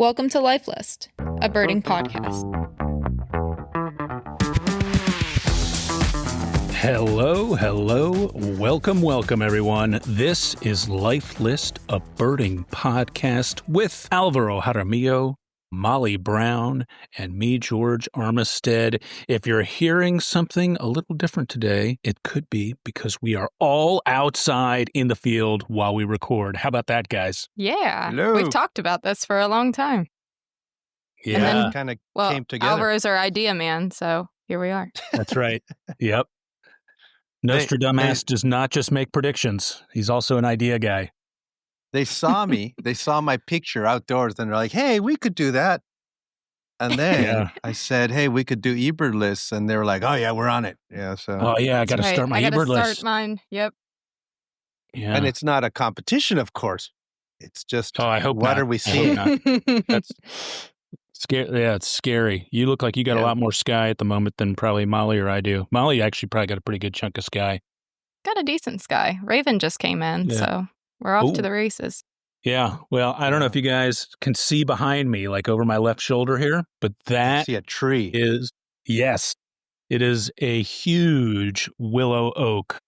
Welcome to Life List, a birding podcast. Hello. Welcome, everyone. This is Life List, a birding podcast with Alvaro Jaramillo, Molly Brown, and me, George Armistead. If you're hearing something a little different today, it could be because we are all outside in the field while we record. How about that, guys? Yeah. Hello. We've talked about this for a long time. Yeah, And then, kind of well, came together. Alvaro's our idea man, so here we are. that's right. Yep. Nostradamus does not just make predictions. He's also an idea guy. They saw me. They saw my picture outdoors, and they're like, "Hey, we could do that." And then I said, "Hey, we could do eBird lists," and they were like, "Oh yeah, we're on it." Yeah. So. Oh yeah, I got to start my eBird list. I got to start mine. Yep. Yeah. And it's not a competition, of course. It's just, I hope what not. are we seeing? That's scary. Yeah, it's scary. You look like you got a lot more sky at the moment than probably Molly or I do. Molly actually probably got a pretty good chunk of sky. Got a decent sky. Raven just came in, so we're off to the races. Yeah. Well, I don't know if you guys can see behind me, like over my left shoulder here, but that I see a tree. It is a huge willow oak.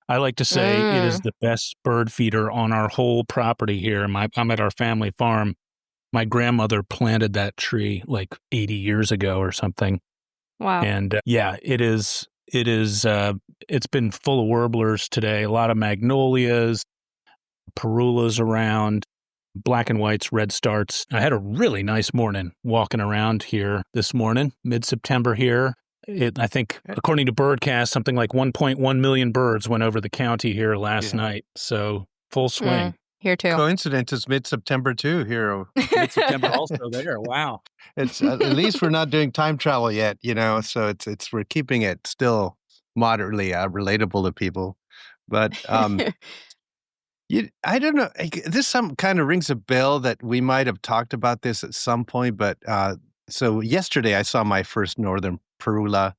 I like to say it is the best bird feeder on our whole property here. I'm at our family farm. My grandmother planted that tree like 80 years ago or something. Wow. And it's been full of warblers today. A lot of magnolias, perulas around, black and whites, red starts. I had a really nice morning walking around here this morning, mid-September here. I think, according to Birdcast, something like 1.1 million birds went over the county here last night. So full swing. Here too. Coincidence, it's mid-September too here. Mid-September also there. Wow. It's at least we're not doing time travel yet, so it's we're keeping it still moderately relatable to people. But I don't know. This kind of rings a bell that we might have talked about this at some point. But so yesterday I saw my first northern parula,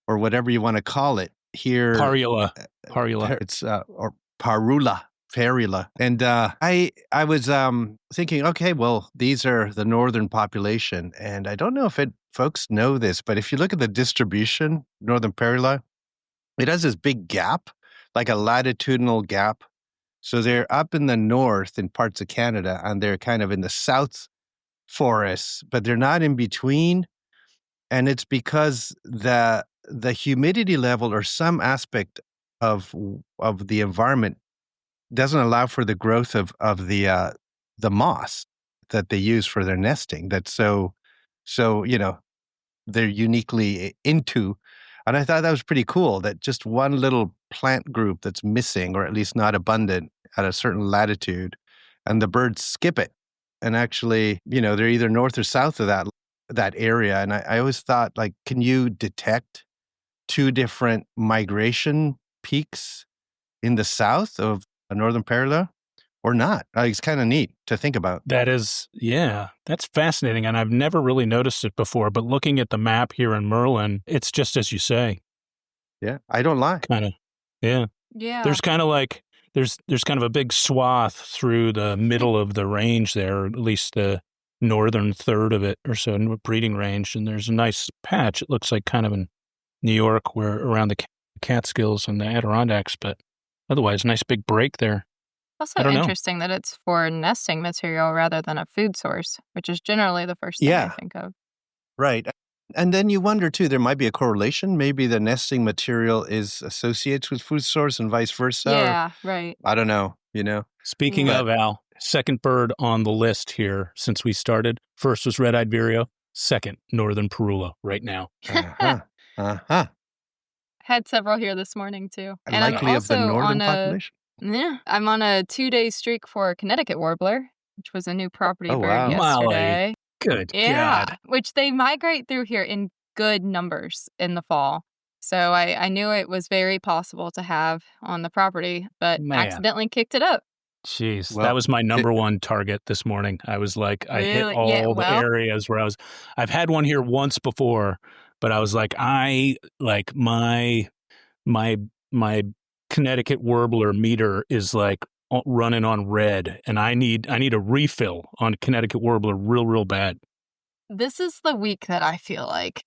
or whatever you want to call it here. Parula. It's or parula. Ferula. And I was thinking, okay, well, these are the northern population. And I don't know if folks know this, but if you look at the distribution, northern Ferula, it has this big gap, like a latitudinal gap. So they're up in the north in parts of Canada, and they're kind of in the south forests, but they're not in between. And it's because the humidity level or some aspect of the environment doesn't allow for the growth of the moss that they use for their nesting. That's so they're uniquely into. And I thought that was pretty cool that just one little plant group that's missing, or at least not abundant at a certain latitude, and the birds skip it. And actually, they're either north or south of that area. And I always thought, like, can you detect two different migration peaks in the south of a northern parula or not? It's kind of neat to think about. That's fascinating. And I've never really noticed it before, but looking at the map here in Merlin, it's just as you say. Yeah, I don't lie. Kind of. Yeah. Yeah. There's kind of like, there's kind of a big swath through the middle of the range there, or at least the northern third of it or so, breeding range. And there's a nice patch. It looks like kind of in New York, where around the Catskills and the Adirondacks, but otherwise, nice big break there. Also interesting that it's for nesting material rather than a food source, which is generally the first thing I think of. Right. And then you wonder, too, there might be a correlation. Maybe the nesting material is associated with food source and vice versa. Yeah, right. I don't know, Speaking of, Al, second bird on the list here since we started. First was red-eyed vireo. Second, northern parula right now. Had several here this morning, too. And likely of the northern population? Yeah. I'm on a 2-day streak for Connecticut warbler, which was a new property bird yesterday. Molly. Good God. Which they migrate through here in good numbers in the fall. So I knew it was very possible to have on the property, but accidentally kicked it up. Jeez, that was my number one target this morning. I was like, I hit all the areas where I've had one here once before, but I was like, my Connecticut warbler meter is like running on red, and I need a refill on Connecticut warbler real bad. This is the week that I feel like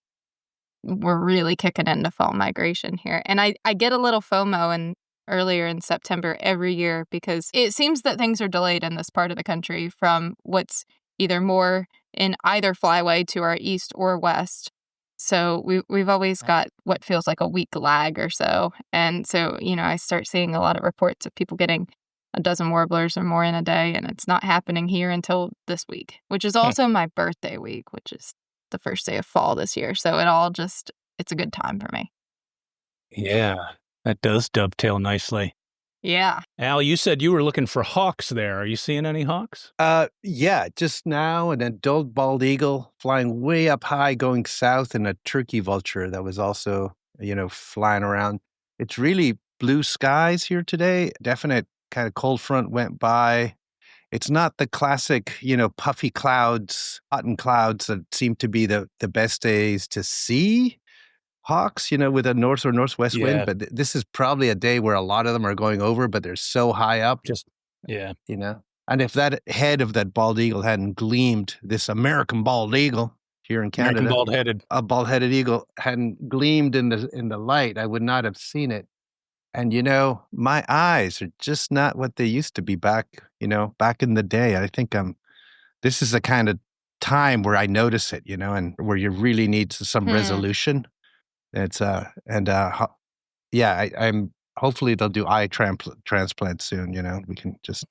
we're really kicking into fall migration here. And I get a little FOMO earlier in September every year because it seems that things are delayed in this part of the country from what's either more in either flyway to our east or west. So we've always got what feels like a week lag or so. And so, I start seeing a lot of reports of people getting a dozen warblers or more in a day, and it's not happening here until this week, which is also my birthday week, which is the first day of fall this year. So it's a good time for me. Yeah, that does dovetail nicely. Yeah. Al, you said you were looking for hawks there. Are you seeing any hawks? Yeah, just now an adult bald eagle flying way up high going south, and a turkey vulture that was also, flying around. It's really blue skies here today. Definite kind of cold front went by. It's not the classic, puffy clouds, cotton clouds that seem to be the best days to see hawks, with a north or northwest wind. But this is probably a day where a lot of them are going over, but they're so high up. And if that head of that bald eagle hadn't gleamed, this American bald eagle here in Canada, a bald-headed eagle hadn't gleamed in the light, I would not have seen it. And, my eyes are just not what they used to be back in the day. I think this is the kind of time where I notice it, and where you really need some resolution. It's, I'm hopefully they'll do eye transplant soon, we can just.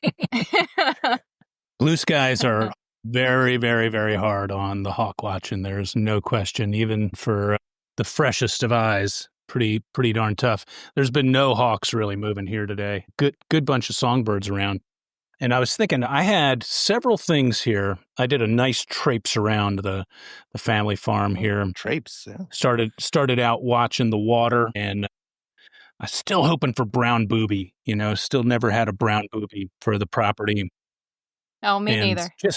Blue skies are very, very, very hard on the hawk watch, and there's no question, even for the freshest of eyes. Pretty darn tough. There's been no hawks really moving here today. Good bunch of songbirds around. And I was thinking, I had several things here. I did a nice traipse around the family farm here. Traipse, yeah. Started out watching the water, and I'm still hoping for brown booby. Still never had a brown booby for the property. Oh, me neither. Me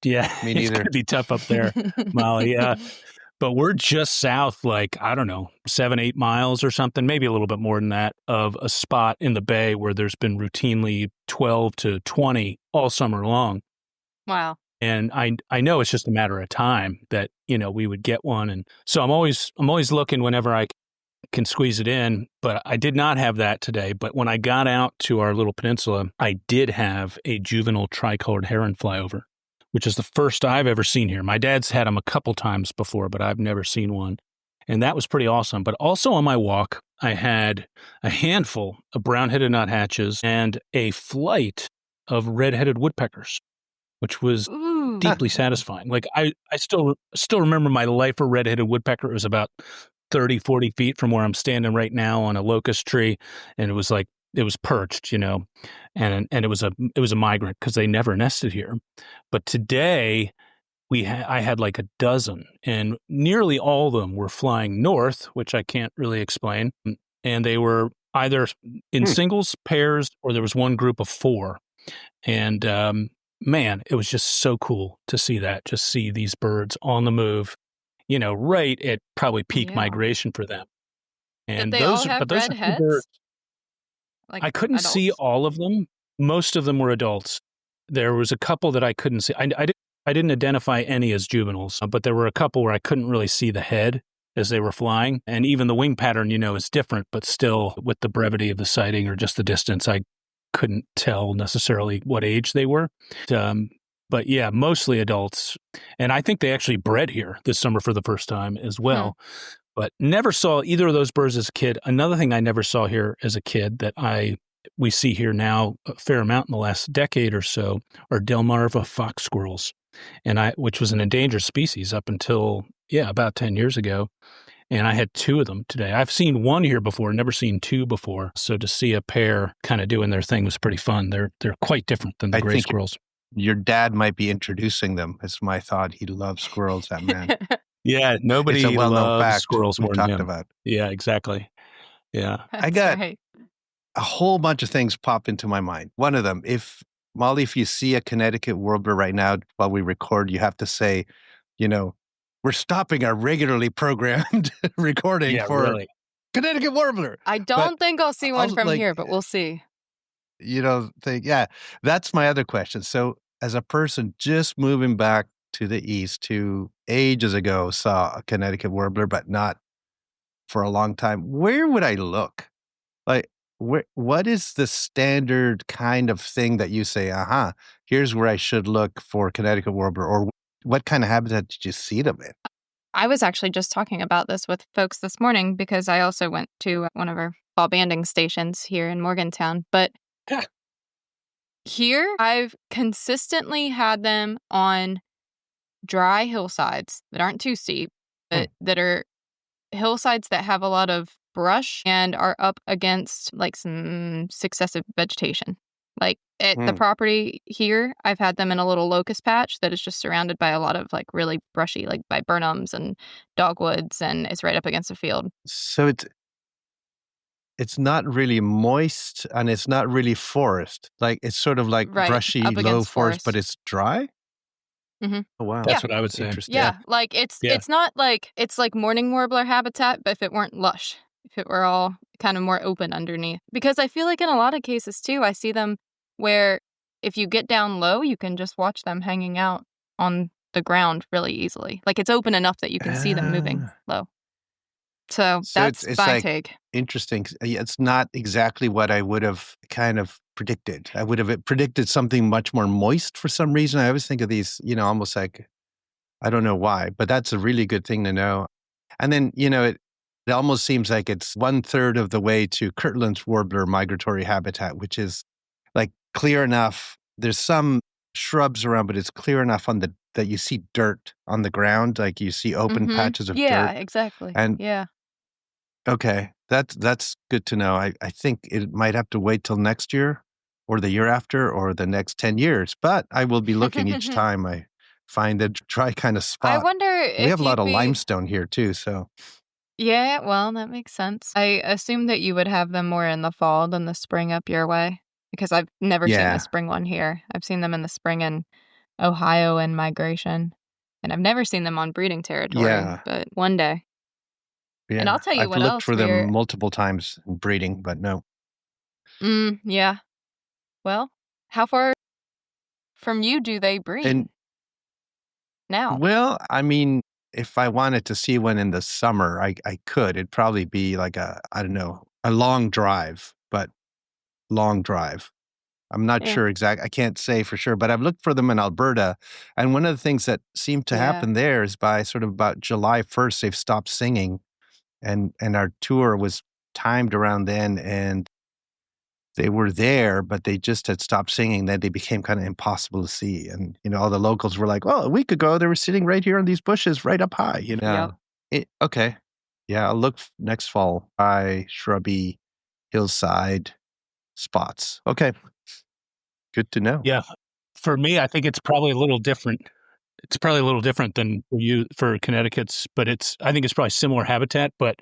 neither. It's going to be tough up there, Molly. Yeah. But we're just south, 7-8 miles or something, maybe a little bit more than that, of a spot in the bay where there's been routinely 12 to 20 all summer long. Wow. And I know it's just a matter of time that, we would get one. And so I'm always looking whenever I can squeeze it in, but I did not have that today. But when I got out to our little peninsula, I did have a juvenile tricolored heron fly over, which is the first I've ever seen here. My dad's had them a couple times before, but I've never seen one. And that was pretty awesome. But also on my walk, I had a handful of brown-headed nuthatches and a flight of red-headed woodpeckers, which was deeply satisfying. I still remember my life for red-headed woodpecker. It was about 30, 40 feet from where I'm standing right now on a locust tree. And it was perched, and it was a migrant because they never nested here. But today I had like a dozen, and nearly all of them were flying north, which I can't really explain. And they were either in singles, pairs, or there was one group of 4. And man, it was just so cool to see that, just see these birds on the move, right at probably peak migration for them. And did they all have red heads? Birds. I couldn't see all of them. Most of them were adults. There was a couple that I couldn't see. I didn't identify any as juveniles, but there were a couple where I couldn't really see the head as they were flying. And even the wing pattern, is different, but still with the brevity of the sighting or just the distance, I couldn't tell necessarily what age they were. But yeah, mostly adults. And I think they actually bred here this summer for the first time as well. But never saw either of those birds as a kid. Another thing I never saw here as a kid that we see here now a fair amount in the last decade or so are Delmarva fox squirrels, which was an endangered species up until about 10 years ago. And I had 2 of them today. I've seen one here before, never seen 2 before. So to see a pair kind of doing their thing was pretty fun. They're quite different than the gray squirrels. Your dad might be introducing them. That's my thought. He loves squirrels, that man. Yeah, nobody loves squirrels more than him. About. Yeah, exactly. Yeah. I got a whole bunch of things pop into my mind. One of them, Molly, if you see a Connecticut warbler right now while we record, you have to say, we're stopping our regularly programmed recording for Connecticut warbler. I don't think I'll see one from here, but we'll see. think, yeah, that's my other question. So as a person just moving back to the East who ages ago saw a Connecticut warbler, but not for a long time, where would I look? Like, what is the standard kind of thing that you say, here's where I should look for Connecticut warbler, or what kind of habitat did you see them in? I was actually just talking about this with folks this morning because I also went to one of our fall banding stations here in Morgantown. But here, I've consistently had them on dry hillsides that aren't too steep, but that are hillsides that have a lot of brush and are up against like some successive vegetation. Like at the property here, I've had them in a little locust patch that is just surrounded by a lot of like really brushy, like by burnums and dogwoods, and it's right up against a field. So it's not really moist and it's not really forest. Like it's sort of like Right, brushy, up low against forest, but forest. it's dry? Mm-hmm. Oh, wow. That's what I would say. Interesting. Yeah, like it's not like it's like morning warbler habitat, but if it weren't lush, if it were all kind of more open underneath. Because I feel like in a lot of cases too, I see them where if you get down low, you can just watch them hanging out on the ground really easily. Like it's open enough that you can see them moving low. So that's it's my like take. interesting. It's not exactly what I would have kind of predicted. I would have predicted something much more moist for some reason. I always think of these, almost like, I don't know why, but that's a really good thing to know. And then, it almost seems like it's 1/3 of the way to Kirtland's warbler migratory habitat, which is like clear enough. There's some shrubs around, but it's clear enough that you see dirt on the ground, like you see open patches of Yeah, dirt. exactly. And yeah. okay, that's good to know. I think it might have to wait till next year or the year after or the next 10 years, but I will be looking each time I find a dry kind of I spot. wonder We have if a lot you'd of be. limestone here too, so Yeah, well, that makes sense. I assume that you would have them more in the fall than the spring up your way because I've never seen the yeah, spring one here. I've seen them in the spring in Ohio and migration, and I've never seen them on breeding territory, yeah, but one day. And I'll yeah. tell you I've what looked else for them multiple times in breeding, but no. yeah. Well, how far from you do they breed And now? well, I mean, if I wanted to see one in the summer, I could. It'd probably be like I don't know, a long drive, but long drive. I'm not Yeah. sure I can't say for sure, but I've looked for them in Alberta. And one of the things that seemed to Yeah. happen there is by sort of about July 1st, they've stopped singing. And our tour was timed around then. And they were there, but they just had stopped singing. Then they became kind of impossible to see. And, all the locals were like, well, a week ago, they were sitting right here on these bushes right up high, Yep. Okay. Yeah, I'll look next fall. High, shrubby, hillside spots. Okay. Good to know. Yeah. For me, I think it's probably a little different. It's probably a little different than for you for Connecticut's, but I think it's probably similar habitat, but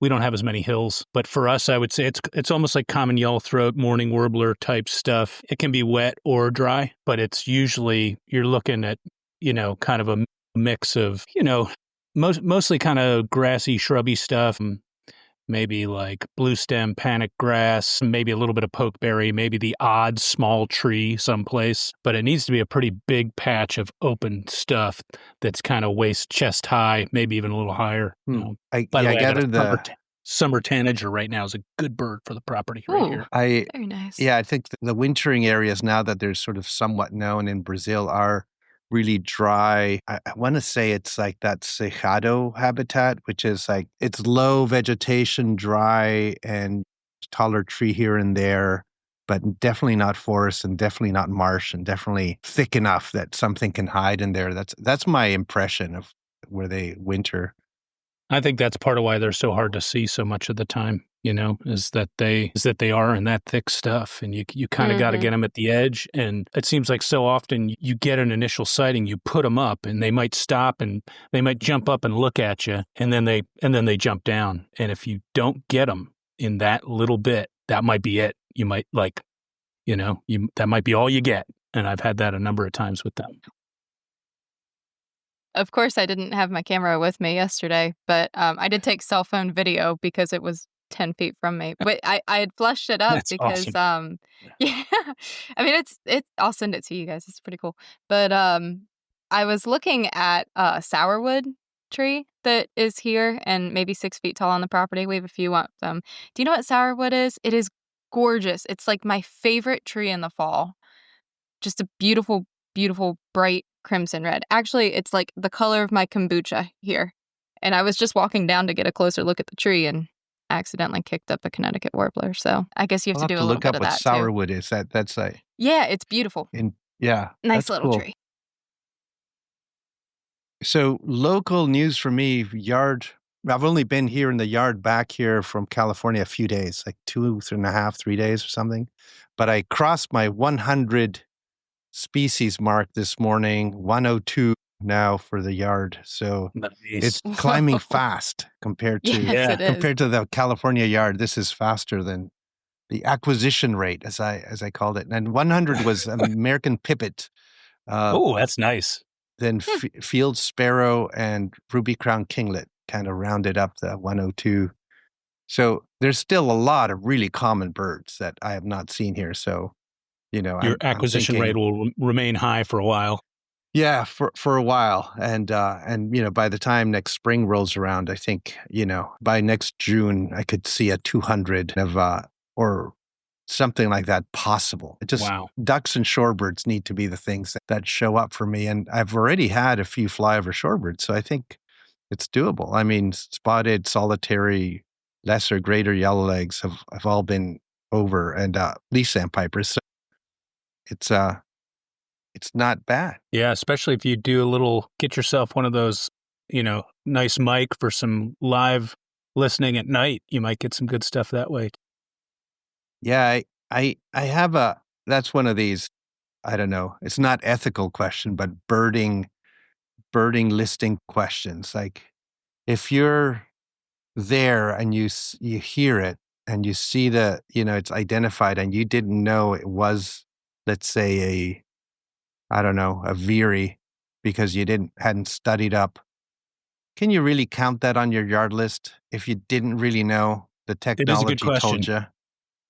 we don't have as many hills. But for us, I would say it's almost like common yellowthroat, mourning warbler type stuff. It can be wet or dry, but it's usually you're looking at, kind of a mix of, mostly kind of grassy, shrubby stuff. Maybe like blue stem panic grass, maybe a little bit of pokeberry, maybe the odd small tree someplace. But it needs to be a pretty big patch of open stuff that's kind of waist chest high, maybe even a little higher. I By the way, I gathered got a summer tanager right now is a good bird for the property right here. Very nice. Yeah, I think the wintering areas now that they're sort of somewhat known in Brazil are really dry. I want to say it's like that Cerrado habitat, which is like it's low vegetation, dry, and taller tree here and there, but definitely not forest and definitely not marsh and definitely thick enough that something can hide in there. That's my impression of where they winter. I think that's part of why they're so hard to see so much of the time, is that they are in that thick stuff, and you kind of got to get them at the edge. And it seems like so often you get an initial sighting, you put them up, and they might stop and they might jump up and look at you, and then they jump down. And if you don't get them in that little bit, that might be it. You might that might be all you get. And I've had that a number of times with them. Of course, I didn't have my camera with me yesterday, but I did take cell phone video because it was 10 feet from me. But I had flushed it up That's because awesome. yeah. I mean it's I'll send it to you guys. It's pretty cool. But I was looking at a sourwood tree that is here and maybe 6 feet tall on the property. We have a few of them. Do you know what sourwood is? It is gorgeous. It's like my favorite tree in the fall. Just a beautiful, beautiful, bright crimson red. Actually, it's like the color of my kombucha here. And I was just walking down to get a closer look at the tree and accidentally kicked up a Connecticut warbler. So I guess you have I'll to have do to a little look bit up of what that too. sourwood is. That's a Yeah, it's beautiful. yeah, Nice that's little cool. tree. So local news for me, yard. I've only been here in the yard back here from California a few days, like 2.5, 3 days or something. But I crossed my 100 species mark this morning, 102 now for the yard. So it's Nice. climbing Whoa. fast compared to Yes, it is. compared to the California yard. This is faster than the acquisition rate, as I called it. And 100 was American pipit. Oh, that's nice. Then field sparrow and ruby crown kinglet kind of rounded up the 102. So there's still a lot of really common birds that I have not seen here. So, Your I'm acquisition rate thinking, will remain high for a while. yeah, for a while. And by the time next spring rolls around, I think, by next June, I could see a 200 of, or something like that possible. It just, Wow. ducks and shorebirds need to be the things that show up for me. And I've already had a few flyover shorebirds, so I think it's doable. I mean, spotted, solitary, lesser, greater yellowlegs have all been over, and leaf sandpipers. So it's not bad. Yeah, especially if you get yourself one of those, nice mic for some live listening at night. You might get some good stuff that way. Yeah, I have that's one of these, I don't know, it's not ethical question, but birding listing questions. Like, if you're there and you hear it and you see it's identified and you didn't know it was, let's say, I don't know, a veery, because you hadn't studied up, can you really count that on your yard list if you didn't really know the It is a good technology question. told you?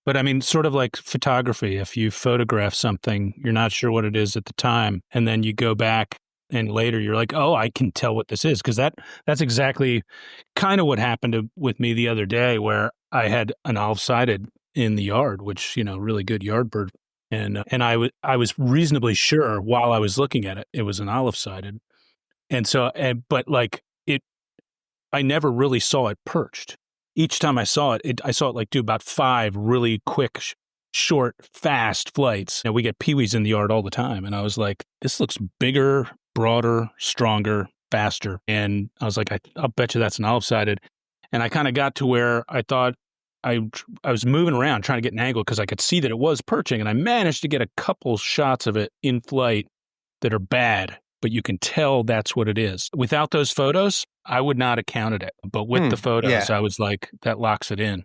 But I mean, sort of like photography, if you photograph something, you're not sure what it is at the time, and then you go back and later you're like, oh, I can tell what this is. Because that's exactly kind of what happened with me the other day, where I had an olive-sided in the yard, which, really good yard bird. And I was reasonably sure while I was looking at it, it was an olive-sided. And so, but like I never really saw it perched. Each time I saw it, I saw it like do about 5 really quick, short, fast flights. And we get peewees in the yard all the time. And I was like, this looks bigger, broader, stronger, faster. And I was like, I'll bet you that's an olive-sided. And I kind of got to where I thought I was moving around trying to get an angle because I could see that it was perching. And I managed to get a couple shots of it in flight that are bad, but you can tell that's what it is. Without those photos, I would not have counted it. But with the photos, yeah. I was like, that locks it in.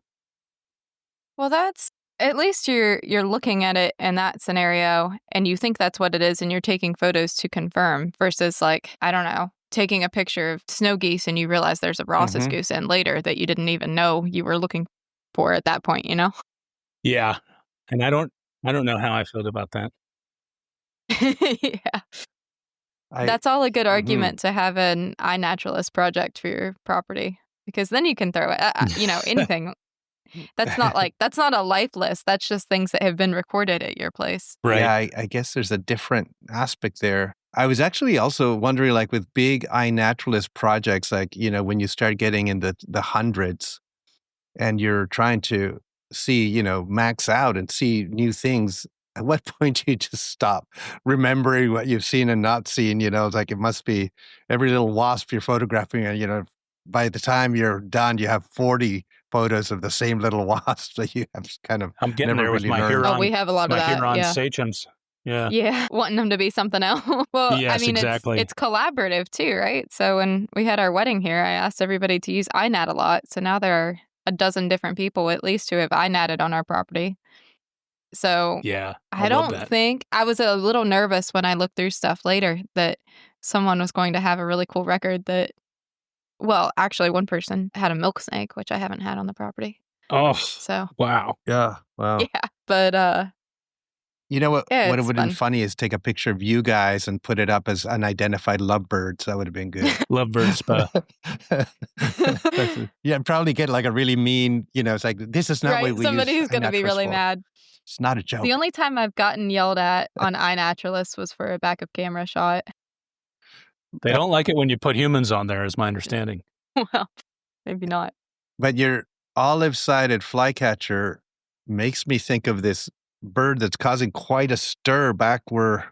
Well, that's at least you're looking at it in that scenario and you think that's what it is and you're taking photos to confirm versus like, I don't know, taking a picture of snow geese and you realize there's a Ross's goose in later that you didn't even know you were looking for at that point, Yeah. And I don't know how I felt about that. Yeah. That's all a good argument to have an iNaturalist project for your property, because then you can throw it, anything. That's not a life list. That's just things that have been recorded at your place. Right. Yeah, I guess there's a different aspect there. I was actually also wondering, like with big iNaturalist projects, like, when you start getting in the hundreds and you're trying to see, max out and see new things, at what point do you just stop remembering what you've seen and not seen? It's like, it must be every little wasp you're photographing, and, by the time you're done, you have 40 photos of the same little wasp that you have kind of I'm getting never there with really my learned. Huron. Oh, we have a lot of my that. Huron Yeah. sachems. Yeah. Yeah, wanting them to be something else. Well, Yes, I mean, exactly. it's collaborative too, right? So when we had our wedding here, I asked everybody to use iNat a lot. So now there are a dozen different people at least who have iNatted on our property. So Yeah, I love don't that. think I was a little nervous when I looked through stuff later that someone was going to have a really cool record that, well, actually one person had a milk snake, which I haven't had on the property. Oh, So wow. Yeah. Wow. yeah, but You know what? yeah, What it's would have been fun. funny is take a picture of you guys and put it up as unidentified lovebirds. That would have been good. Lovebird Spa. Yeah, probably get like a really mean. It's like this is not what Right, we somebody use who's gonna be iNaturalist really for. mad. It's not a joke. The only time I've gotten yelled at on iNaturalist was for a backup camera shot. They don't like it when you put humans on there, is my understanding. Well, maybe not. But your olive-sided flycatcher makes me think of this bird that's causing quite a stir back where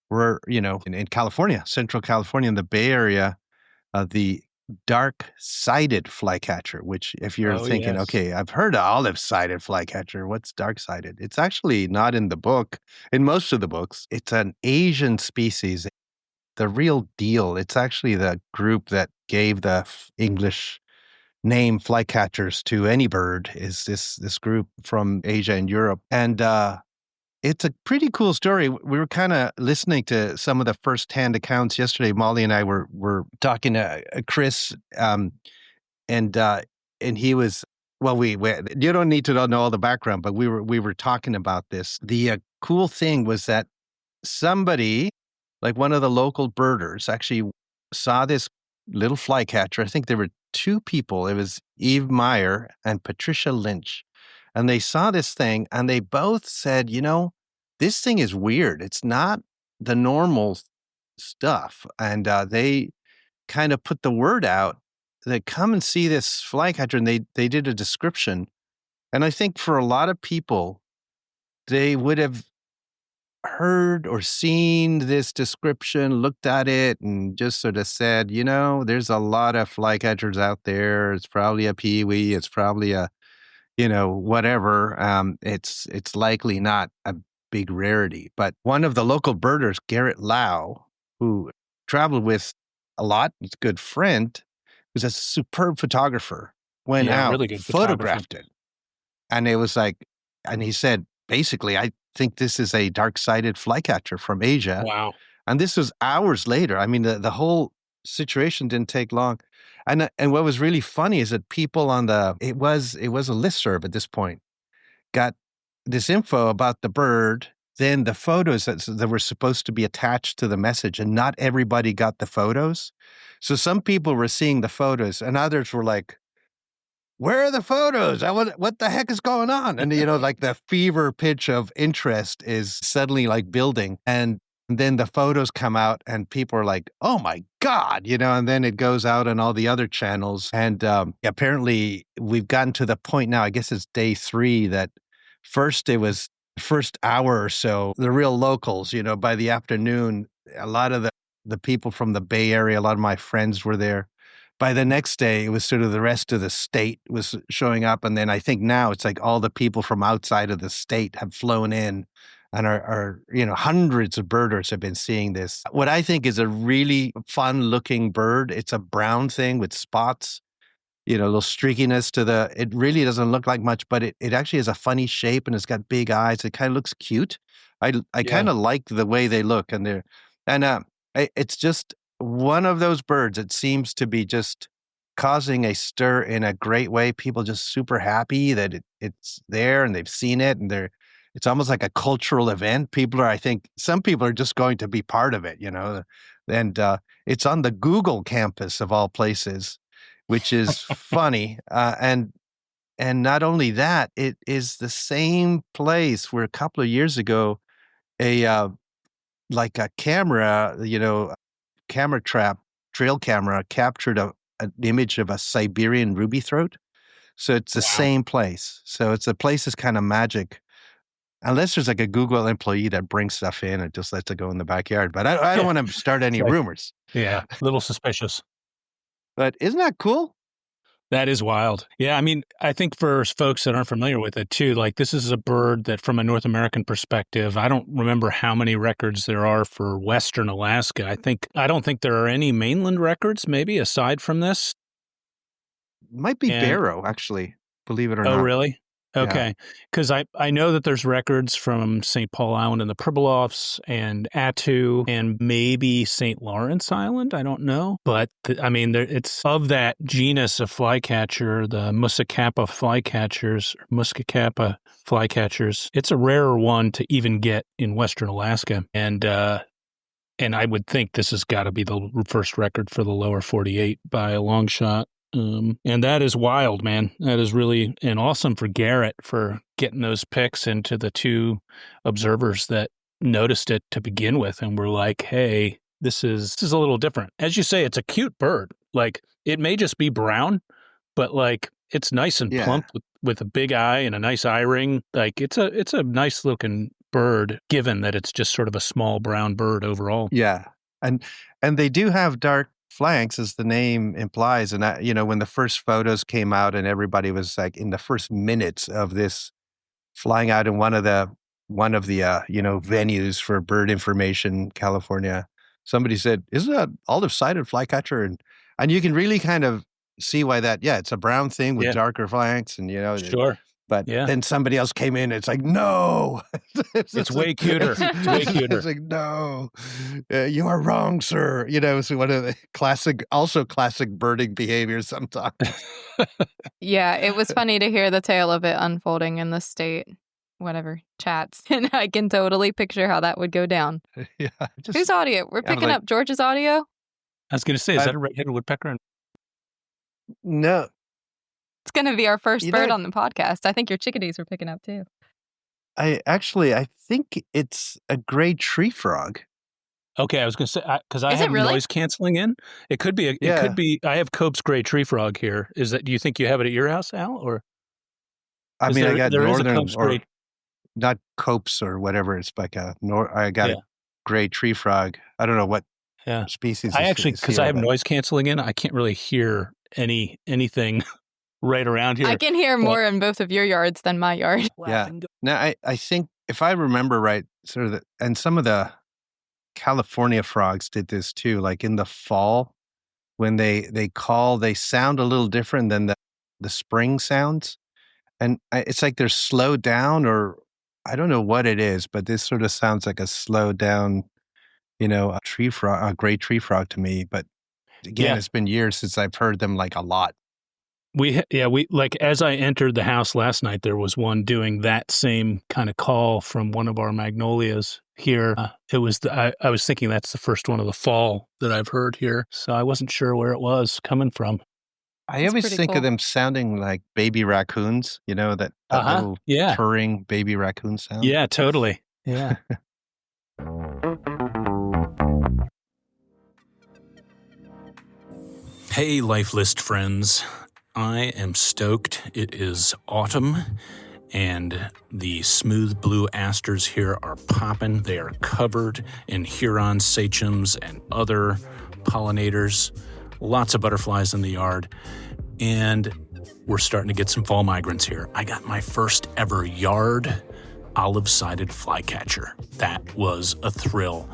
we're, in California, Central California, in the Bay Area, the dark-sided flycatcher, which if you're Oh, thinking, yes. okay, I've heard of olive-sided flycatcher, what's dark-sided? It's actually not in the book. In most of the books, it's an Asian species, the real deal. It's actually the group that gave the English name flycatchers to any bird is this group from Asia and Europe. And it's a pretty cool story. We were kind of listening to some of the firsthand accounts yesterday. Molly and I were talking to Chris, and he was we you don't need to know all the background, but we were talking about this. The cool thing was that somebody, like one of the local birders, actually saw this little flycatcher. I think there were two people. It was Eve Meyer and Patricia Lynch. And they saw this thing and they both said, this thing is weird. It's not the normal stuff. And they kind of put the word out that come and see this flycatcher. And they did a description. And I think for a lot of people, they would have heard or seen this description, looked at it, and just sort of said, there's a lot of flycatchers out there. It's probably a peewee. It's probably a, whatever. It's likely not a big rarity. But one of the local birders, Garrett Lau, who traveled with a lot, he's a good friend, was a superb photographer, went Yeah, out, really good photographer. photographed it. And it was like, and he said, basically, I think this is a dark-sided flycatcher from Asia. Wow. And this was hours later. I mean, the whole situation didn't take long. And what was really funny is that people on it was a listserv at this point, got this info about the bird, then the photos that were supposed to be attached to the message, and not everybody got the photos. So some people were seeing the photos and others were like, where are the photos? What the heck is going on? And, like the fever pitch of interest is suddenly like building. And then the photos come out and people are like, oh my God, and then it goes out on all the other channels. And apparently we've gotten to the point now, I guess it's day 3, that first it was first hour or so, the real locals, by the afternoon, a lot of the people from the Bay Area, a lot of my friends were there. By the next day, it was sort of the rest of the state was showing up. And then I think now it's like all the people from outside of the state have flown in and are hundreds of birders have been seeing this. What I think is a really fun looking bird. It's a brown thing with spots, a little streakiness to it really doesn't look like much, but it actually has a funny shape and it's got big eyes. It kind of looks cute. I kind of like the way they look it's just one of those birds. It seems to be just causing a stir in a great way. People just super happy that it's there and they've seen it and it's almost like a cultural event. I think some people are just going to be part of it, and it's on the Google campus of all places, which is funny. And not only that, it is the same place where a couple of years ago, like a camera, camera trap, trail camera captured an image of a Siberian ruby throat. So it's the same place. So the place is kind of magic. Unless there's like a Google employee that brings stuff in and just lets it go in the backyard. But I don't want to start any rumors. Yeah, a little suspicious. But isn't that cool? That is wild. Yeah, I mean, I think for folks that aren't familiar with it too, like this is a bird that from a North American perspective, I don't remember how many records there are for Western Alaska. I don't think there are any mainland records, maybe, aside from this. Might be Barrow, actually, believe it or not. Oh, really? Okay, because I know that there's records from St. Paul Island and the Pribilofs and Attu and maybe St. Lawrence Island. I don't know. But, it's of that genus of flycatcher, the Muscicapa flycatchers. It's a rarer one to even get in Western Alaska. And I would think this has got to be the first record for the lower 48 by a long shot. And that is wild, man. That is really and awesome for Garrett for getting those pics into the two observers that noticed it to begin with and were like, hey, this is a little different. As you say, it's a cute bird. Like, it may just be brown, but like it's nice and plump with a big eye and a nice eye ring. Like, it's a nice looking bird, given that it's just sort of a small brown bird overall. Yeah. And they do have dark flanks, as the name implies. And when the first photos came out and everybody was like in the first minutes of this flying out in one of the venues for bird information, California, somebody said, isn't that olive-sided flycatcher? And you can really kind of see why that, it's a brown thing with darker flanks and, Sure. But then somebody else came in. It's like, no, it's way cuter. It's way cuter. It's like, no, you are wrong, sir. So one of the classic birding behaviors sometimes. Yeah, it was funny to hear the tale of it unfolding in the state, chats. And I can totally picture how that would go down. Yeah. Whose audio? We're picking up George's audio? I was going to say, is that a red-headed woodpecker? No. It's going to be our first bird on the podcast. I think your chickadees were picking up too. I think it's a gray tree frog. Okay, I was going to say, because I have noise canceling in. It could be, I have Cope's gray tree frog here. Do you think you have it at your house, Al? Or I got northern, or not Cope's or whatever. It's like I got a gray tree frog. I don't know what species. I actually, because I have noise canceling in, I can't really hear anything right around here. I can hear more in both of your yards than my yard. Yeah. Now, I think if I remember right, and some of the California frogs did this too, like in the fall when they call, they sound a little different than the spring sounds. And it's like they're slowed down, or I don't know what it is, but this sort of sounds like a slowed down, a tree frog, a gray tree frog to me. But again, it's been years since I've heard them like a lot. We like, as I entered the house last night, there was one doing that same kind of call from one of our magnolias here. It was I was thinking that's the first one of the fall that I've heard here, so I wasn't sure where it was coming from. I always think of them sounding like baby raccoons, that little purring baby raccoon sound. Yeah, totally. Yeah. Hey, Life List friends. I am stoked. It is autumn, and the smooth blue asters here are popping. They are covered in Huron sachums and other pollinators. Lots of butterflies in the yard, and we're starting to get some fall migrants here. I got my first ever yard olive-sided flycatcher. That was a thrill.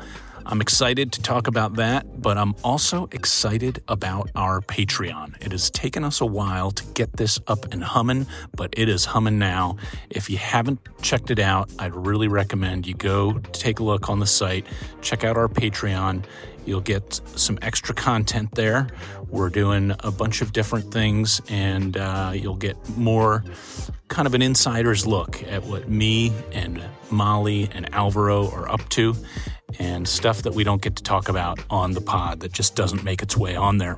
I'm excited to talk about that, but I'm also excited about our Patreon. It has taken us a while to get this up and humming, but it is humming now. If you haven't checked it out, I'd really recommend you go take a look on the site, check out our Patreon. You'll get some extra content there. We're doing a bunch of different things, and you'll get more kind of an insider's look at what me and Molly and Alvaro are up to, and stuff that we don't get to talk about on the pod that just doesn't make its way on there.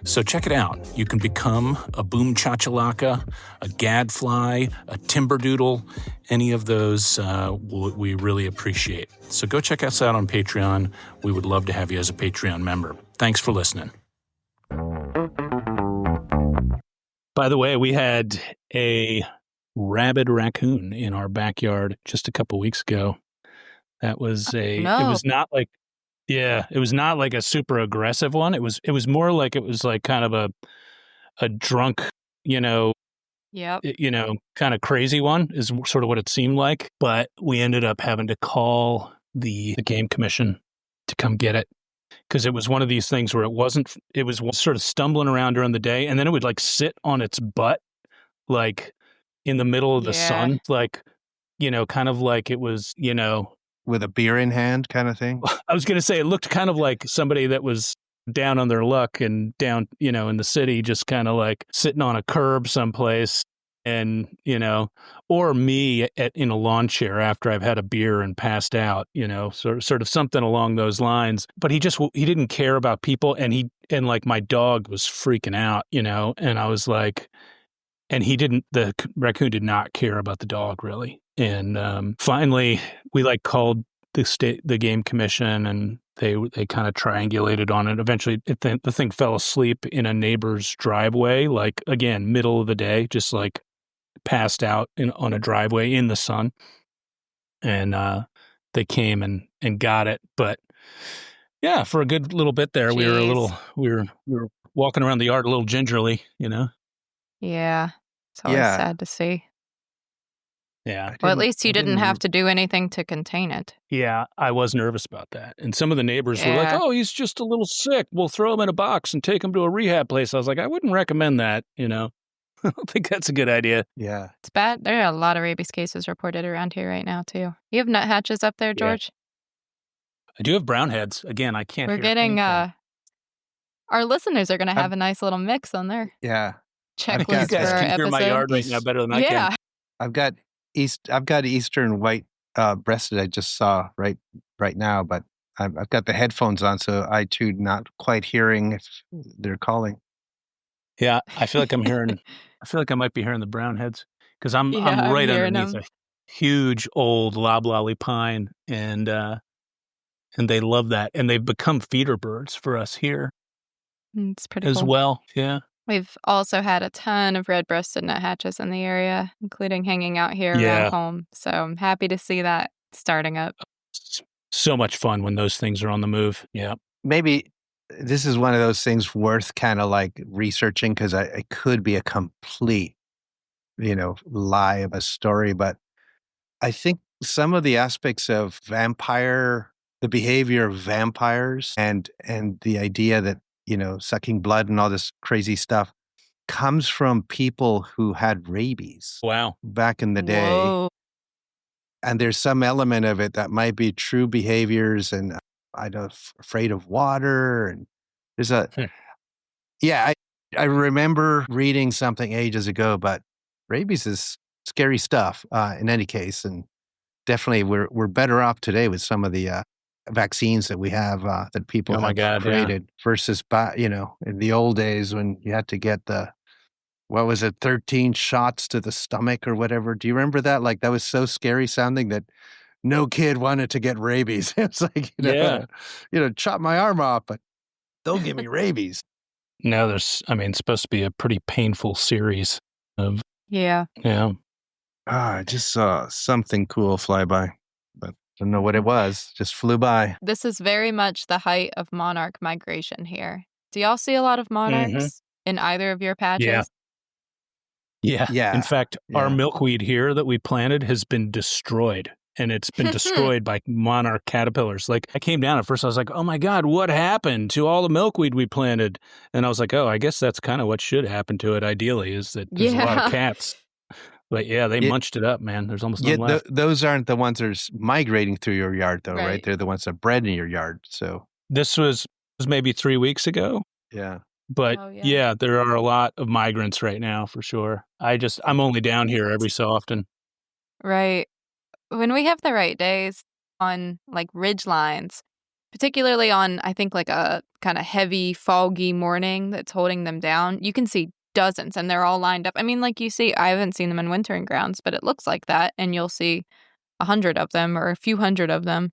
So check it out. You can become a boom chachalaka, a gadfly, a timberdoodle, any of those we really appreciate. So go check us out on Patreon. We would love to have you as a Patreon member. Thanks for listening. By the way, we had a rabid raccoon in our backyard just a couple weeks ago. That was it was not like a super aggressive one. It was more like, it was like kind of a drunk, kind of crazy one is sort of what it seemed like. But we ended up having to call the game commission to come get it, because it was one of these things where it was sort of stumbling around during the day, and then it would like sit on its butt, like in the middle of the Yeah. sun, like, kind of like it was, with a beer in hand kind of thing. I was going to say it looked kind of like somebody that was down on their luck and down, in the city, just kind of like sitting on a curb someplace and, or me in a lawn chair after I've had a beer and passed out, sort of something along those lines. But he didn't care about people. And like my dog was freaking out, and I was like, and the raccoon did not care about the dog really. And finally we like called the game commission, and they kind of triangulated on it. Eventually the thing fell asleep in a neighbor's driveway, like again, middle of the day, just like passed out on a driveway in the sun. And they came and got it. But yeah, for a good little bit there, we were walking around the yard a little gingerly, Yeah. It's always Yeah. sad to see. Yeah. Well, at least you didn't have to do anything to contain it. Yeah, I was nervous about that. And some of the neighbors were like, Yeah. oh, he's just a little sick. We'll throw him in a box and take him to a rehab place. I was like, I wouldn't recommend that, I don't think that's a good idea. Yeah. It's bad. There are a lot of rabies cases reported around here right now, too. You have nuthatches up there, George? I do have brown heads. Again, I can't We're hear getting, anything. our listeners are going to have a nice little mix on their Yeah. checklist You guys for our can hear my episode. yard right now better than I can. Yeah. I've got eastern white breasted. I just saw right now, but I've got the headphones on, so I too not quite hearing if they're calling. Yeah, I feel like I might be hearing the brown heads because I'm Yeah, right I'm hearing underneath them. a huge old loblolly pine, and they love that, and they've become feeder birds for us here It's pretty as cool. well. Yeah, We've also had a ton of red-breasted nuthatches in the area, including hanging out here Yeah. around home. So I'm happy to see that starting up. so much fun when those things are on the move. Yeah, Maybe this is one of those things worth kind of like researching, because it could be a complete, lie of a story. But I think some of the aspects of the behavior of vampires and the idea that, sucking blood and all this crazy stuff comes from people who had rabies wow. back in the day. Whoa. And there's some element of it that might be true behaviors, and I don't afraid of water. And there's I remember reading something ages ago, but rabies is scary stuff in any case. And definitely we're better off today with some of the vaccines that we have that people Oh my have God, yeah. created versus in the old days when you had to get 13 shots to the stomach or whatever. Do you remember that? Like, that was so scary sounding that no kid wanted to get rabies. It's like, Yeah. chop my arm off, but don't give me rabies. No, it's supposed to be a pretty painful series of, Yeah. yeah. I just saw something cool fly by, but I don't know what it was. Just flew by. This is very much the height of monarch migration here. Do y'all see a lot of monarchs in either of your patches? Yeah. Yeah. Yeah. In fact, our Yeah. milkweed here that we planted has been destroyed, and it's been destroyed by monarch caterpillars. Like, I came down at first, I was like, oh my God, what happened to all the milkweed we planted? And I was like, oh, I guess that's kind of what should happen to it ideally, is that there's a lot of cats. But yeah, they munched it up, man. There's almost none left. Those aren't the ones that are migrating through your yard, though, right? Right. They're the ones that bred in your yard. So This was maybe 3 weeks ago. yeah. But Oh, yeah. yeah, there are a lot of migrants right now for sure. I'm only down here every so often. Right. When we have the right days on like ridge lines, particularly on, I think, like a kind of heavy, foggy morning that's holding them down, you can see dozens and they're all lined up. I mean, like you see, I haven't seen them in wintering grounds, but it looks like that. And you'll see 100 of them or a few hundred of them.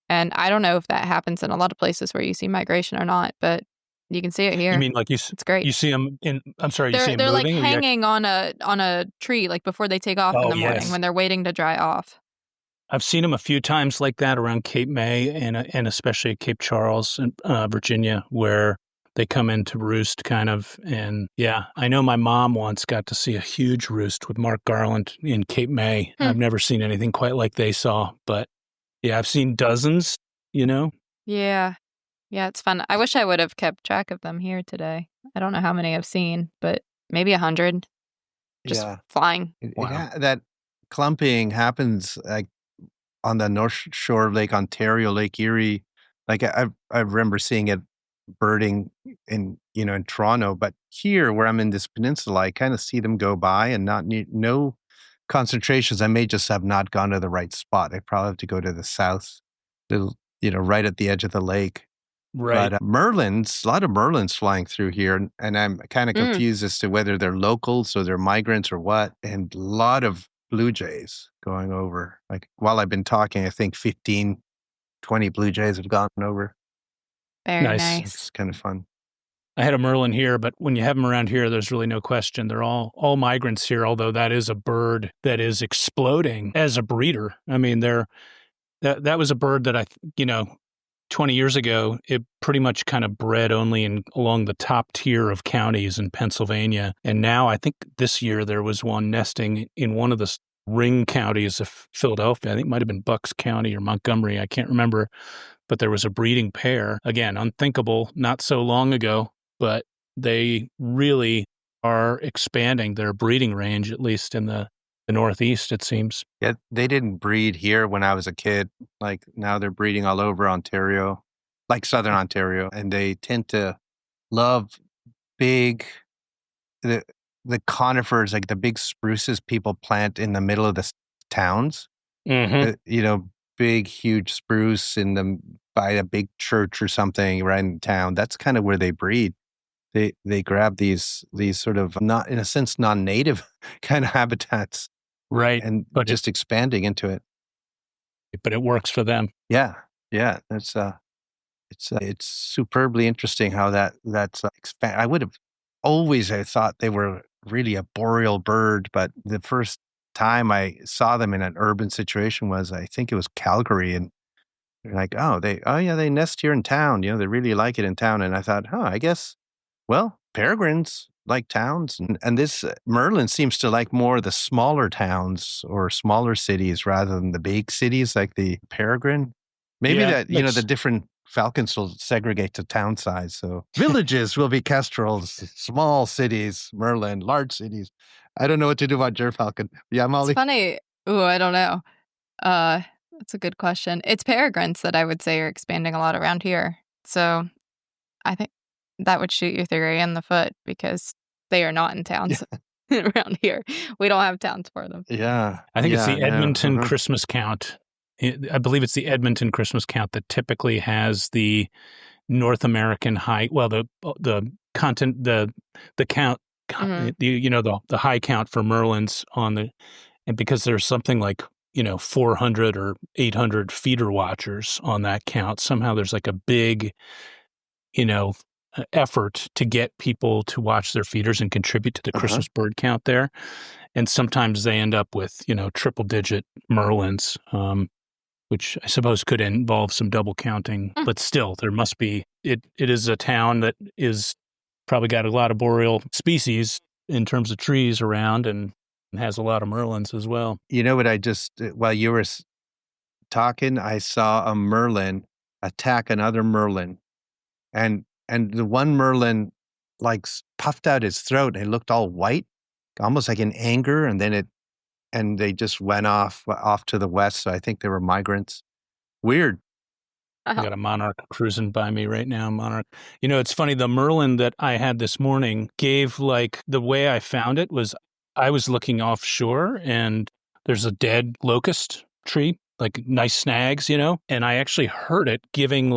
And I don't know if that happens in a lot of places where you see migration or not, but you can see it here. You mean like It's great. you see them you see them They're like moving? Or you hanging on a tree, like before they take off in Oh, the morning yes. when they're waiting to dry off. I've seen them a few times like that around Cape May and especially at Cape Charles in Virginia, where they come in to roost kind of. And yeah, I know my mom once got to see a huge roost with Mark Garland in Cape May. I've never seen anything quite like they saw, but yeah, I've seen dozens, Yeah. Yeah, it's fun. I wish I would have kept track of them here today. I don't know how many I've seen, but maybe 100. just Yeah. flying. Wow. That clumping happens like on the North Shore of Lake Ontario, Lake Erie. Like I remember seeing it birding in Toronto, but here where I'm in this peninsula, I kind of see them go by and no concentrations. I may just have not gone to the right spot. I probably have to go to the south, right at the edge of the lake. Right. But merlins, a lot of merlins flying through here, and I'm kind of Mm. confused as to whether they're locals or they're migrants or what. And a lot of blue jays going over. Like while I've been talking, I think 15, 20 blue jays have gone over. Very Nice. nice. It's kind of fun. I had a merlin here, but when you have them around here, there's really no question. They're all migrants here, although that is a bird that is exploding as a breeder. I mean, that was a bird that 20 years ago, it pretty much kind of bred only along the top tier of counties in Pennsylvania. And now I think this year there was one nesting in one of the ring counties of Philadelphia. I think it might have been Bucks County or Montgomery. I can't remember. But there was a breeding pair. Again, unthinkable not so long ago, but they really are expanding their breeding range, at least in the Northeast, it seems. Yeah, they didn't breed here when I was a kid. Like now they're breeding all over Ontario, like Southern Ontario, and they tend to love big the the conifers, like the big spruces people plant in the middle of the towns. Mm-hmm. Big, huge spruce by a big church or something right in town. That's kind of where they breed. They grab these sort of not in a sense non-native kind of habitats Right. and But just expanding into it. But it works for them. Yeah, yeah. It's superbly interesting how that's expand. I thought they were really a boreal bird, but the first time I saw them in an urban situation I think it was Calgary, and they're like, they nest here in town. They really like it in town. And I thought, I guess, well, peregrines like towns, and this Merlin seems to like more the smaller towns or smaller cities rather than the big cities like the peregrine. Maybe Yeah, the different falcons will segregate to town size. So villages will be kestrels, small cities, Merlin, large cities. I don't know what to do about gerfalcon. Yeah, It's Molly. funny. Ooh, I don't know. That's a good question. It's peregrines that I would say are expanding a lot around here. So I think that would shoot your theory in the foot because they are not in towns around here. We don't have towns for them. Yeah. I think it's the no, Edmonton mhm. Christmas count. I believe it's the Edmonton Christmas count that typically has the North American high. Well, the content, the count, Mhm. the high count for Merlins and because there's something like 400 or 800 feeder watchers on that count. Somehow there's like a big effort to get people to watch their feeders and contribute to the Christmas bird count there. And sometimes they end up with, triple digit Merlins, which I suppose could involve some double counting, but still there must be, it is a town that is probably got a lot of boreal species in terms of trees around and has a lot of Merlins as well. You know what? While you were talking, I saw a Merlin attack another Merlin, and the one Merlin like puffed out his throat and it looked all white, almost like in anger, and they just went off to the west. So I think they were migrants. Weird. I got a monarch cruising by me right now, monarch. It's funny, the Merlin that I had this morning gave the way I found it was I was looking offshore and there's a dead locust tree, like nice snags, and I actually heard it giving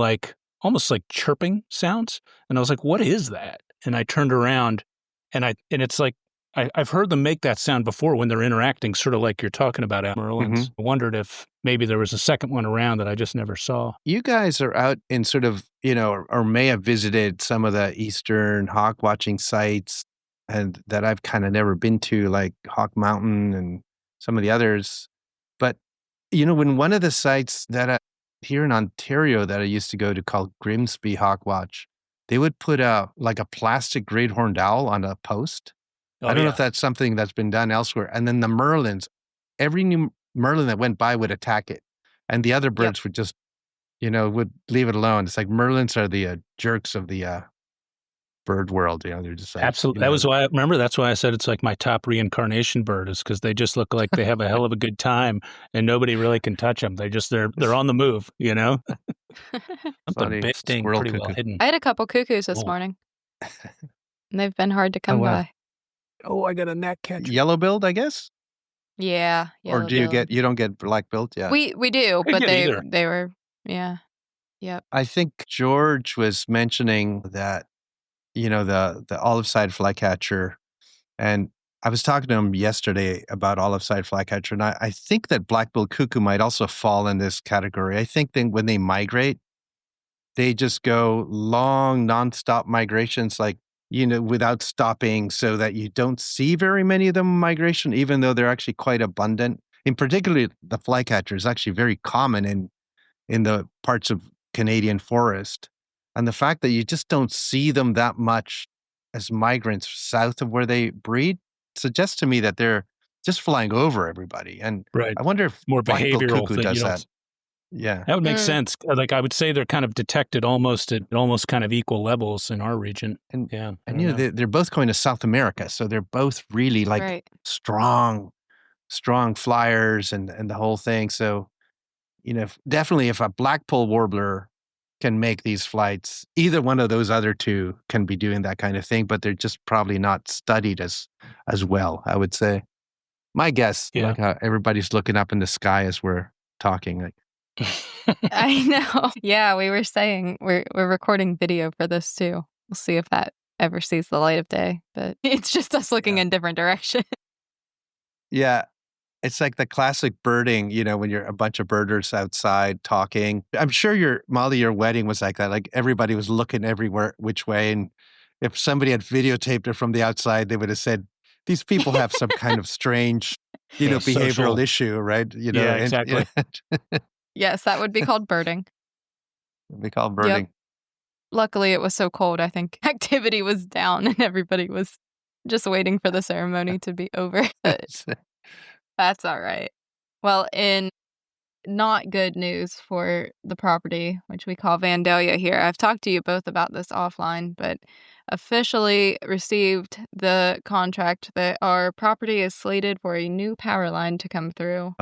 almost like chirping sounds. And I was like, what is that? And I turned around and it's like, I've heard them make that sound before when they're interacting, sort of like you're talking about Merlins. I wondered if maybe there was a second one around that I just never saw. You guys are out in sort of, or may have visited some of the eastern hawk watching sites and that I've kind of never been to, like Hawk Mountain and some of the others. But, when one of the sites that here in Ontario that I used to go to called Grimsby Hawk Watch, they would put a plastic great horned owl on a post. I don't know if that's something that's been done elsewhere. And then the Merlins, every new Merlin that went by would attack it. And the other birds would just, would leave it alone. It's like Merlins are the jerks of the bird world. They're just like Absolutely. That was why that's why I said it's like my top reincarnation bird, is because they just look like they have a hell of a good time and nobody really can touch them. They're on the move, Something funny. big sting, Squirrel pretty well cuckoo. hidden. I had a couple cuckoos this morning. And they've been hard to come by. Oh, I got a gnatcatcher. Yellow-billed, I guess? Yeah. Or do you don't get black-billed? Yeah. We do, I but get either. they were, yeah. Yep. I think George was mentioning that, the olive-side flycatcher, and I was talking to him yesterday about olive-side flycatcher, and I think that black-billed cuckoo might also fall in this category. I think that when they migrate, they just go long, nonstop migrations, like, without stopping, so that you don't see very many of them in migration, even though they're actually quite abundant. In particular, the flycatcher is actually very common in the parts of Canadian forest. And the fact that you just don't see them that much as migrants south of where they breed suggests to me that they're just flying over everybody. And Right. I wonder if More black-billed behavioral cuckoo than does that. Yeah. That would make sense. Like, I would say they're kind of detected almost at kind of equal levels in our region. And yeah, they're both going to South America, so they're both really like strong flyers and the whole thing. So, definitely if a blackpoll warbler can make these flights, either one of those other two can be doing that kind of thing, but they're just probably not studied as well, I would say. My guess, like how everybody's looking up in the sky as we're talking. Like, I know. Yeah, we were saying we're recording video for this too. We'll see if that ever sees the light of day, but it's just us looking in different directions. Yeah. It's like the classic birding, when you're a bunch of birders outside talking. I'm sure your wedding was like that. Like everybody was looking everywhere, which way. And if somebody had videotaped it from the outside, they would have said, these people have some kind of strange, behavioral social issue, right? Yeah, exactly. Yes, that would be called birding. It'd be called birding. Yep. Luckily, it was so cold, I think activity was down and everybody was just waiting for the ceremony to be over. That's all right. Well, in not good news for the property, which we call Vandalia here, I've talked to you both about this offline, but officially received the contract that our property is slated for a new power line to come through.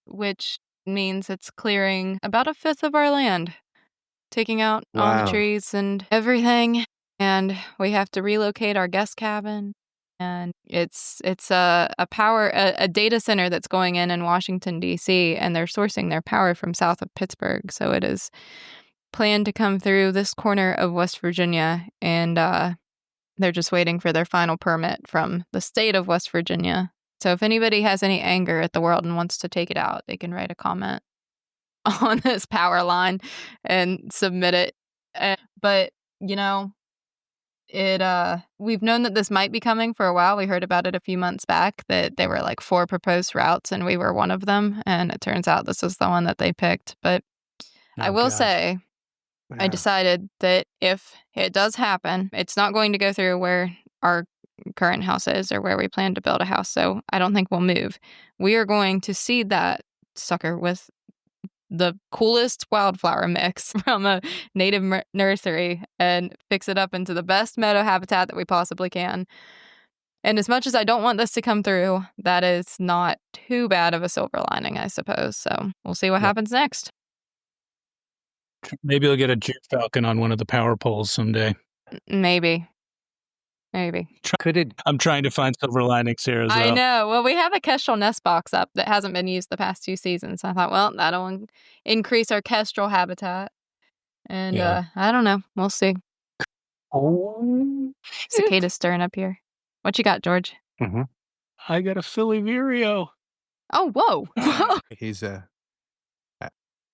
Which means it's clearing about a fifth of our land, taking out all the trees and everything. And we have to relocate our guest cabin. And it's a data center that's going in Washington, D.C., and they're sourcing their power from south of Pittsburgh. So it is planned to come through this corner of West Virginia, and they're just waiting for their final permit from the state of West Virginia. So if anybody has any anger at the world and wants to take it out, they can write a comment on this power line and submit it. But, we've known that this might be coming for a while. We heard about it a few months back, that there were like 4 proposed routes and we were one of them. And it turns out this was the one that they picked. But I will say, I decided that if it does happen, it's not going to go through where our current house is or where we plan to build a house. So I don't think we'll move. We are going to seed that sucker with the coolest wildflower mix from a native nursery and fix it up into the best meadow habitat that we possibly can. And as much as I don't want this to come through, that is not too bad of a silver lining, I suppose. So we'll see what happens next. Maybe you'll get a falcon on one of the power poles someday. Maybe. I'm trying to find silver linings here as well. I know. Well, we have a kestrel nest box up that hasn't been used the past 2 seasons. I thought, well, that'll increase our kestrel habitat. And I don't know. We'll see. Oh, cicadas stirring up here. What you got, George? Mm-hmm. I got a Philly Vireo. Oh, whoa. He's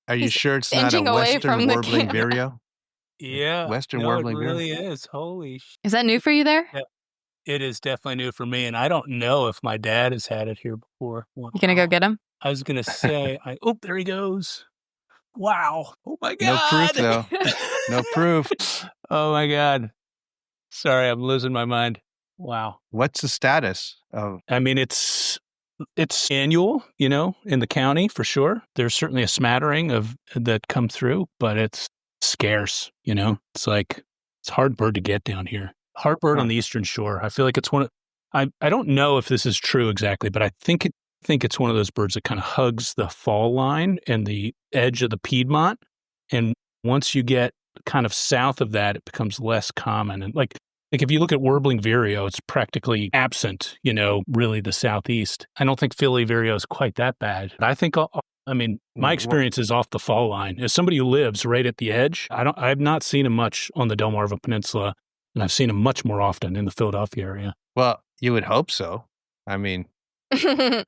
are you sure it's not a Western warbling vireo? Yeah. Western warbling vireo. It really is. Holy shit. Is that new for you there? Yeah. It is definitely new for me, and I don't know if my dad has had it here before. Wow. You gonna go get him? I was gonna say, there he goes. Wow. Oh my God. No proof though. No proof. Oh my God. Sorry, I'm losing my mind. Wow. What's the status of? I mean, it's annual, in the county for sure. There's certainly a smattering of that come through, but it's scarce, It's like It's a hard bird to get down here. Hard bird on the Eastern Shore. I feel like it's one of, I don't know if this is true exactly, but I think it's one of those birds that kind of hugs the fall line and the edge of the Piedmont. And once you get kind of south of that, it becomes less common. And like if you look at warbling vireo, it's practically absent, really the southeast. I don't think Philly vireo is quite that bad. I think, my experience is off the fall line. As somebody who lives right at the edge, I've not seen him much on the Delmarva Peninsula, and I've seen him much more often in the Philadelphia area. Well, you would hope so. I mean, it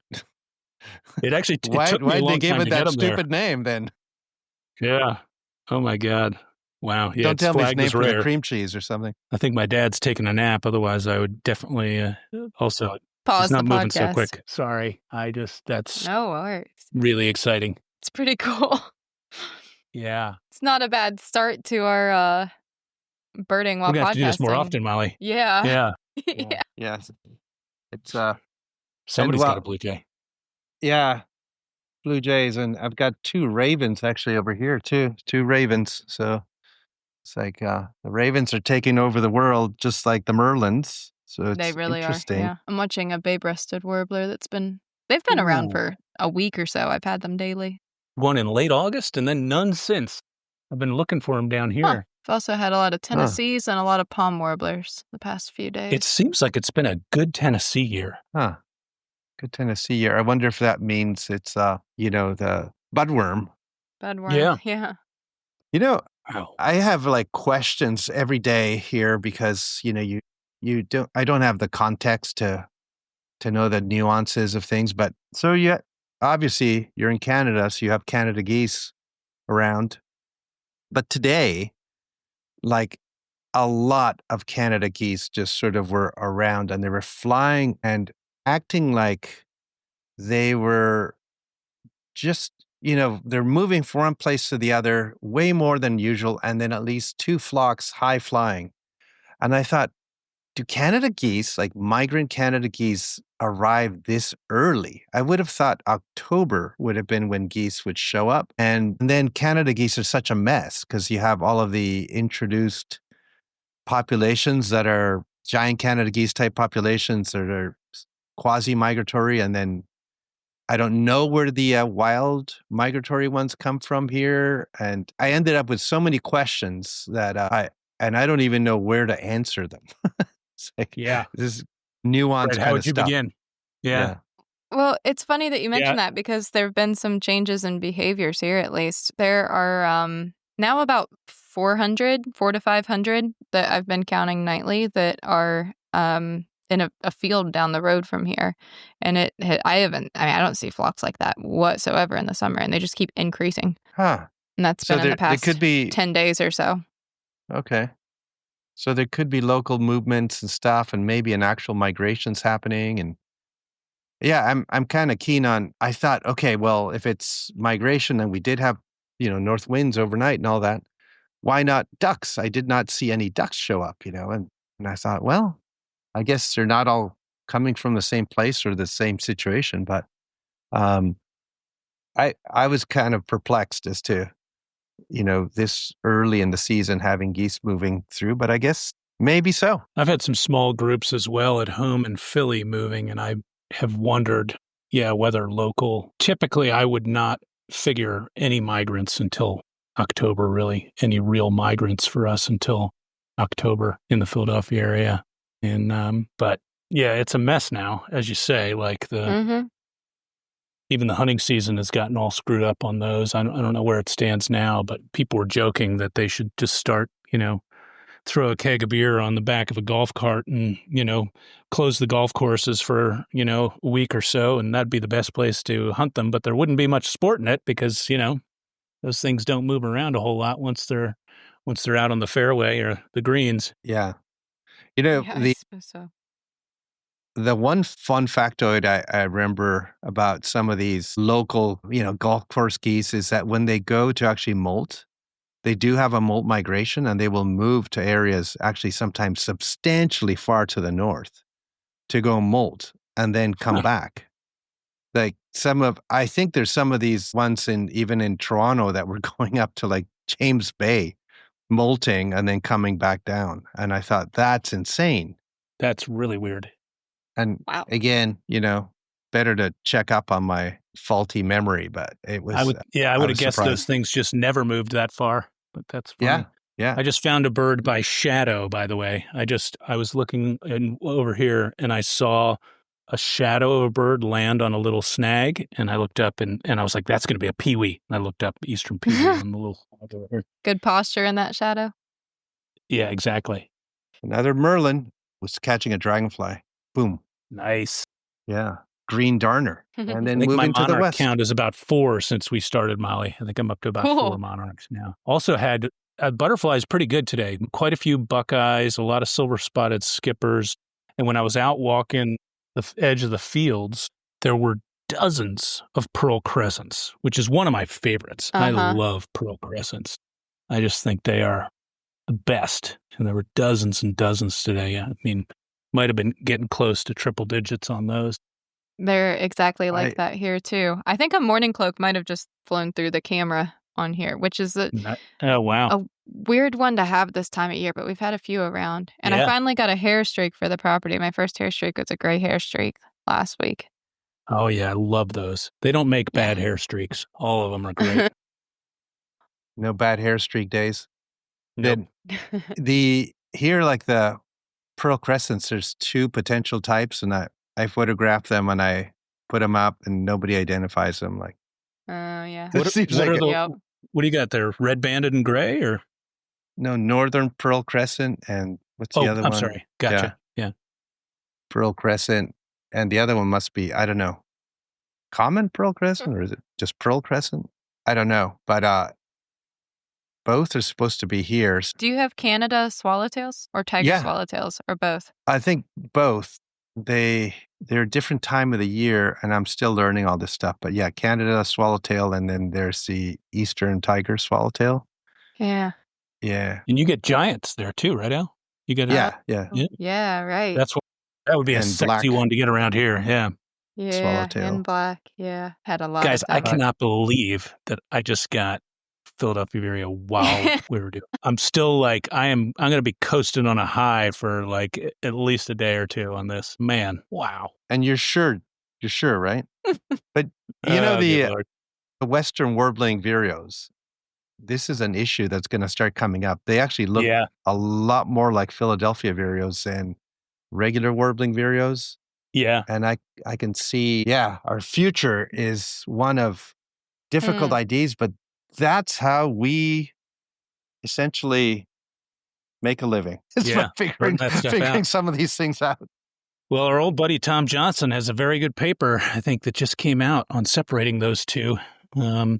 actually took me a long they give time it to that get him there. stupid name then? Yeah. Oh my God. Wow. Yeah. Don't tell me it's named for rare. the cream cheese or something. I think my dad's taking a nap. Otherwise, I would definitely also pause it's not the moving podcast. so quick. Sorry. that's No worries. really exciting. It's pretty cool. Yeah. It's not a bad start to our birding while We're gonna have to do this more podcasting. often, Molly. Yeah. Yeah. Yeah. Yeah. It's Somebody's well- got a blue jay. yeah, Blue Jays, and I've got 2 ravens actually over here too. 2 ravens. So it's like the ravens are taking over the world just like the merlins. So it's They really interesting. are. Yeah. I'm watching a bay-breasted warbler they've been around Ooh. for a week or so. I've had them daily. One in late August and then none since. I've been looking for them down here. Huh. I've also had a lot of Tennessees and a lot of palm warblers the past few days. It seems like it's been a good Tennessee year. Huh. Good Tennessee year. I wonder if that means it's the budworm. Bedworm. Yeah. Yeah. Wow. I have like questions every day here because I don't have the context to know the nuances of things, but so obviously you're in Canada, so you have Canada geese around. But today, like a lot of Canada geese just sort of were around, and they were flying and acting like they were just, they're moving from one place to the other way more than usual, and then at least 2 flocks high flying. And I thought, do Canada geese, like migrant Canada geese, arrive this early? I would have thought October would have been when geese would show up. And then Canada geese are such a mess because you have all of the introduced populations that are giant Canada geese type populations that are quasi-migratory. And then I don't know where the wild migratory ones come from here. And I ended up with so many questions that I don't even know where to answer them. It's like, Yeah. this nuanced Right, how kind would of you stuff. begin? Yeah. Well, it's funny that you mentioned that because there have been some changes in behaviors here, at least. There are now about 400 to 500 that I've been counting nightly that are in a field down the road from here. And I don't see flocks like that whatsoever in the summer, and they just keep increasing. Huh. And that's So been in the past could be 10 days or so. okay. So there could be local movements and stuff, and maybe an actual migration's happening. And yeah, I'm kind of keen on. I thought, okay, well, if it's migration and we did have north winds overnight and all that, why not ducks? I did not see any ducks show up, and I thought, well, I guess they're not all coming from the same place or the same situation, but I was kind of perplexed as to this early in the season having geese moving through, but I guess maybe so. I've had some small groups as well at home in Philly moving, and I have wondered, whether local. Typically, I would not figure any migrants until October, really. Any real migrants for us until October in the Philadelphia area. And, but yeah, it's a mess now, as you say, like even the hunting season has gotten all screwed up on those. I don't know where it stands now, but people were joking that they should just start, throw a keg of beer on the back of a golf cart and, close the golf courses for, a week or so. And that'd be the best place to hunt them. But there wouldn't be much sport in it because, those things don't move around a whole lot once they're out on the fairway or the greens. Yeah. I suppose so. The one fun factoid I remember about some of these local, golf course geese is that when they go to actually molt, they do have a molt migration, and they will move to areas actually sometimes substantially far to the north to go molt and then come back. Like I think there's some of these ones even in Toronto that were going up to like James Bay molting and then coming back down. And I thought, that's insane. That's really weird. And Wow. again, better to check up on my faulty memory, but it was. I would have guessed surprised. those things just never moved that far, but that's fine. Yeah. I just found a bird by shadow, by the way. I was looking over here and I saw a shadow of a bird land on a little snag, and I looked up and I was like, that's going to be a peewee. And I looked up eastern peewee on the little snag over here. Good posture in that shadow. Yeah, exactly. Another merlin was catching a dragonfly. Boom. Nice. Yeah. Green darner. And I then think my moving to the monarch west. count is about 4 since we started, Molly. I think I'm up to about 4 monarchs now. Also had butterflies pretty good today. Quite a few buckeyes, a lot of silver-spotted skippers. And when I was out walking the edge of the fields, there were dozens of pearl crescents, which is one of my favorites. I love pearl crescents. I just think they are the best. And there were dozens and dozens today. I mean, might have been getting close to triple digits on those. They're exactly like that here, too. I think a morning cloak might have just flown through the camera on here, which is a weird one to have this time of year, but we've had a few around. And I finally got a hair streak for the property. My first hair streak was a gray hair streak last week. Oh, yeah. I love those. They don't make bad hair streaks. All of them are great. No bad hair streak days. Nope. Here, like the pearl crescents, there's 2 potential types, and I photographed them and I put them up, and nobody identifies them. Like, yeah. What do you got there? Red banded and gray, or no, northern pearl crescent, and what's the other one? I'm sorry. Gotcha. Yeah. Pearl crescent, and the other one must be, I don't know, common pearl crescent, or is it just pearl crescent? I don't know, but both are supposed to be here. Do you have Canada swallowtails or tiger swallowtails, or both? I think both. They're a different time of the year, and I'm still learning all this stuff. But yeah, Canada swallowtail, and then there's the eastern tiger swallowtail. Yeah. Yeah. And you get giants there too, right, Al? You get Yeah, right. That would be a sexy one to get around here. Yeah. Yeah, swallowtail. and black. Yeah, had a lot. Guys, of them. I cannot believe that I just got Philadelphia area. Wow, weird. I'm still like, I'm going to be coasting on a high for like at least a day or two on this. Man, wow. And you're sure, right? But the Western warbling vireos, this is an issue that's going to start coming up. They actually look a lot more like Philadelphia vireos than regular warbling vireos. Yeah. And I can see, our future is one of difficult ideas, but that's how we essentially make a living. It's by figuring some of these things out. Well, our old buddy Tom Johnson has a very good paper, I think, that just came out on separating those two. I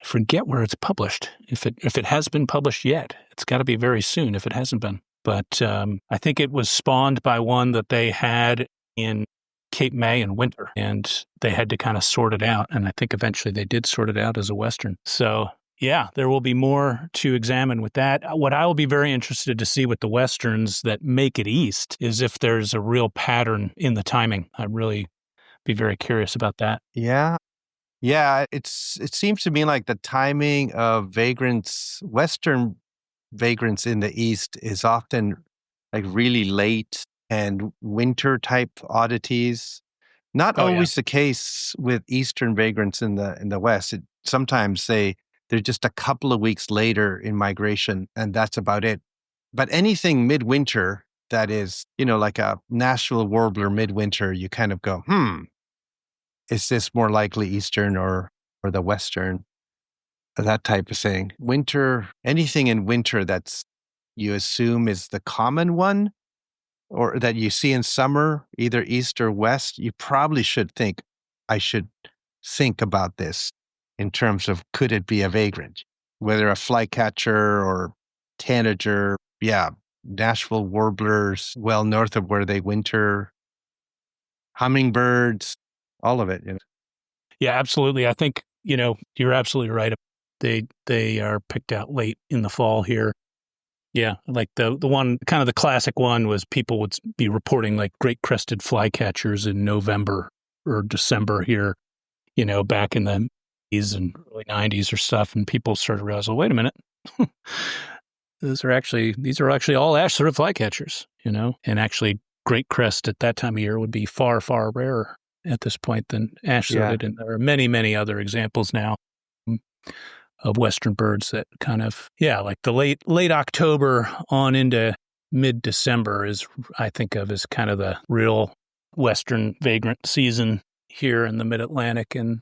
forget where it's published. If it has been published yet, it's got to be very soon if it hasn't been. But I think it was spawned by one that they had in Cape May in winter, and they had to kind of sort it out. And I think eventually they did sort it out as a Western. So yeah, there will be more to examine with that. What I will be very interested to see with the Westerns that make it east is if there's a real pattern in the timing. I'd really be very curious about that. Yeah. It seems to me like the timing of vagrants, Western vagrants in the east, is often like really late and winter type oddities. Not always the case with eastern vagrants in the west. Sometimes they're just a couple of weeks later in migration, and that's about it. But anything midwinter that is, like a Nashville warbler midwinter, you kind of go, is this more likely eastern or the western? That type of thing. Winter, anything in winter that's you assume is the common one, or that you see in summer, either east or west, you probably should think, I should think about this in terms of, could it be a vagrant? Whether a flycatcher or tanager, Nashville warblers, well north of where they winter, hummingbirds, all of it. Yeah, absolutely. I think, you're absolutely right. They are picked out late in the fall here. Yeah, like the one, kind of the classic one was people would be reporting like great crested flycatchers in November or December here, back in the 80s and early 90s or stuff. And people started to realize, well, wait a minute, these are actually all ash-throated flycatchers, and actually great crest at that time of year would be far, far rarer at this point than ash-throated. And there are many, many other examples now of Western birds that kind of, like the late October on into mid-December is, I think of as kind of the real Western vagrant season here in the mid-Atlantic and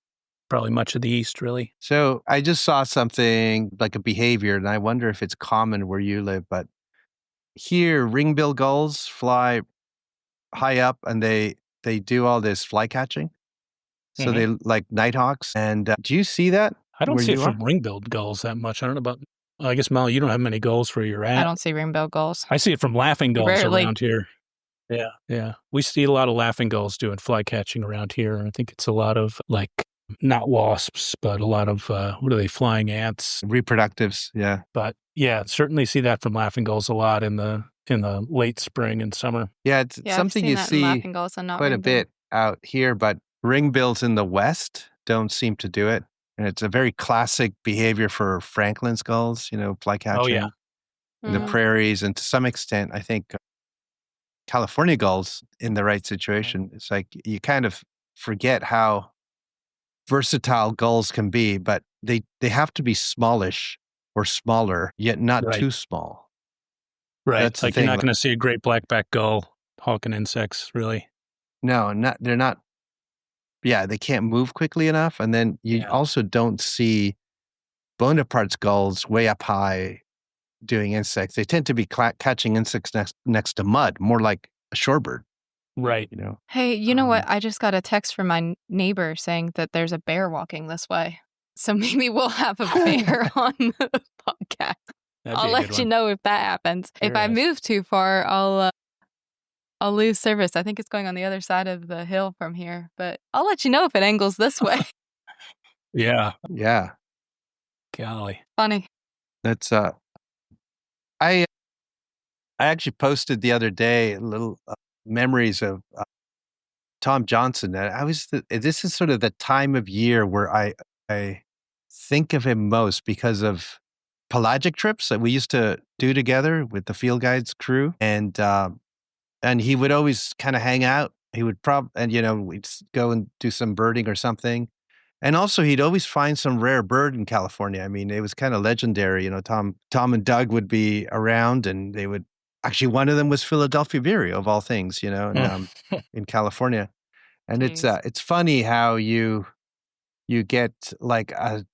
probably much of the East, really. So I just saw something like a behavior, and I wonder if it's common where you live, but here ringbill gulls fly high up and they do all this fly catching. So they like nighthawks. And do you see that? I don't where see it you from ring-billed gulls that much. I don't know about, I guess, Molly, you don't have many gulls where you're at. I don't see ring-bill gulls. I see it from laughing gulls Rarely. around here. Yeah. We see a lot of laughing gulls doing fly catching around here. I think it's a lot of not wasps, but a lot of, what are they, flying ants? Reproductives, yeah. But certainly see that from laughing gulls a lot in the late spring and summer. Yeah, it's something you see laughing gulls and not quite a ring-bill. bit out here, but ringbills in the West don't seem to do it. And it's a very classic behavior for Franklin's gulls, fly catching in the prairies. And to some extent, I think California gulls in the right situation. It's like you kind of forget how versatile gulls can be, but they have to be smallish or smaller, yet not too small. Right. That's like you're not going to see a great blackback gull hawking insects, really. No, they're not. Yeah, they can't move quickly enough. And then you also don't see Bonaparte's gulls way up high doing insects. They tend to be catching insects next to mud, more like a shorebird. Right. Hey, you know what? I just got a text from my neighbor saying that there's a bear walking this way. So maybe we'll have a bear on the podcast. I'll let you know if that happens. If I move too far, I'll lose service. I think it's going on the other side of the hill from here, but I'll let you know if it angles this way. Yeah. Golly. Golly. Funny. That's I actually posted the other day little memories of Tom Johnson. This is sort of the time of year where I think of him most because of pelagic trips that we used to do together with the field guides crew, and he would always kind of hang out. He would we'd go and do some birding or something. And also he'd always find some rare bird in California. I mean, it was kind of legendary. Tom and Doug would be around and they would, actually one of them was Philadelphia vireo of all things, and, in California. And it's funny how you get like a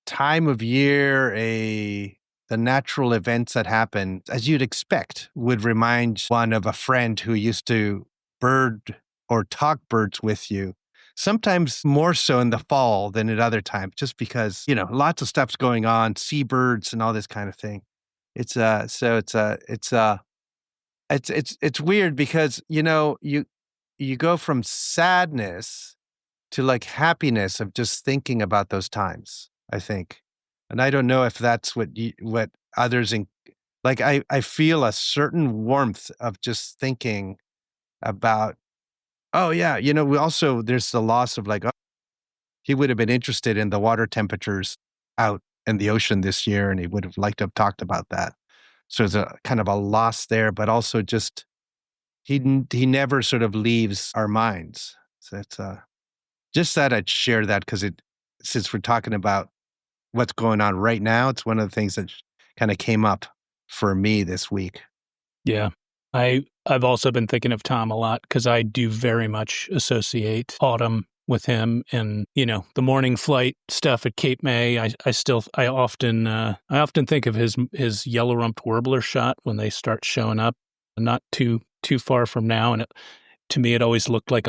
time of year, the natural events that happen, as you'd expect, would remind one of a friend who used to bird or talk birds with you. Sometimes more so in the fall than at other times, just because, lots of stuff's going on, seabirds and all this kind of thing. It's weird because, you go from sadness to like happiness of just thinking about those times, I think. And I don't know if that's what others I feel a certain warmth of just thinking about, oh yeah, we also, there's the loss of he would have been interested in the water temperatures out in the ocean this year, and he would have liked to have talked about that. So there's a kind of a loss there, but also just, he never sort of leaves our minds. So it's just that I'd share that because since we're talking about what's going on right now, it's one of the things that kind of came up for me this week. Yeah. I've also been thinking of Tom a lot because I do very much associate autumn with him and, the morning flight stuff at Cape May. I often think of his yellow-rumped warbler shot when they start showing up, not too far from now. And to me, it always looked like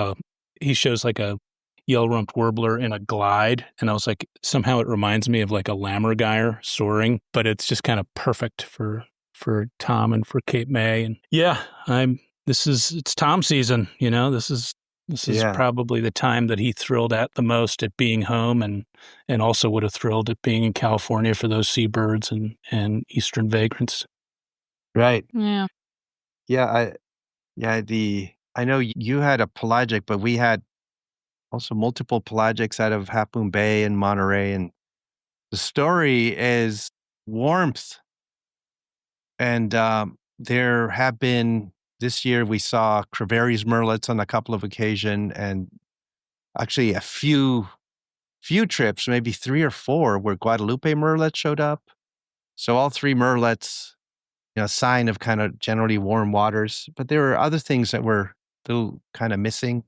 he shows like a yellow-rumped warbler in a glide. And I was like, somehow it reminds me of like a lammergeier soaring, but it's just kind of perfect for Tom and for Cape May. And it's Tom season, this is probably the time that he thrilled at the most at being home and also would have thrilled at being in California for those seabirds and eastern vagrants. Right. Yeah. Yeah. I know you had a pelagic, but we had also multiple pelagics out of Half Moon Bay and Monterey. And the story is warmth And there have been, this year we saw Crevaries murrelets on a couple of occasions, and actually a few trips, maybe 3 or 4, where Guadalupe murrelet showed up. So all 3 murrelets, sign of kind of generally warm waters. But there were other things that were still kind of missing.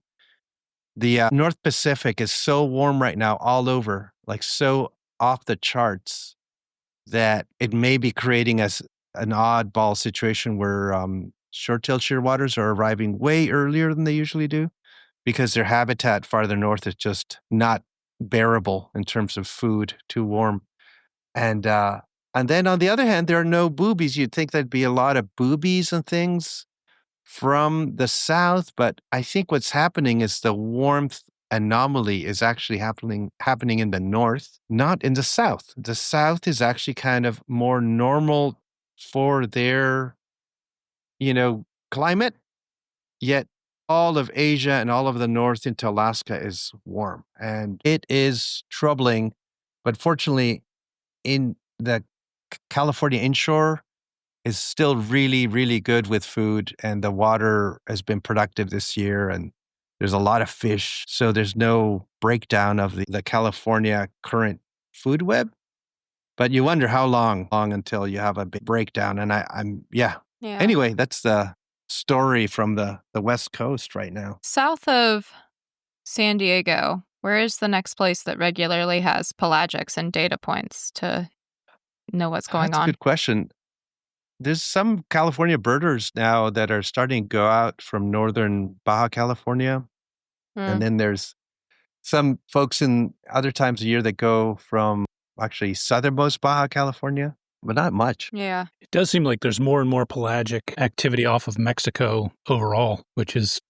The North Pacific is so warm right now all over, like so off the charts, that it may be creating us an oddball situation where short-tailed shearwaters are arriving way earlier than they usually do, because their habitat farther north is just not bearable in terms of food, too warm. And then on the other hand, there are no boobies. You'd think there'd be a lot of boobies and things from the south, but I think what's happening is the warmth anomaly is actually happening in the north, not in the south. The south is actually kind of more normal for their, climate, yet all of Asia and all of the north into Alaska is warm. And it is troubling, but fortunately in the California inshore is still really, really good with food, and the water has been productive this year, and there's a lot of fish. So there's no breakdown of the California current food web. But you wonder how long until you have a big breakdown. And Yeah. Anyway, that's the story from the West Coast right now. South of San Diego, where is the next place that regularly has pelagics and data points to know what's going That's on? a good question. There's some California birders now that are starting to go out from northern Baja California. And then there's some folks in other times of year that go from actually southernmost Baja California, but not much. Yeah. It does seem like there's more and more pelagic activity off of Mexico overall, which is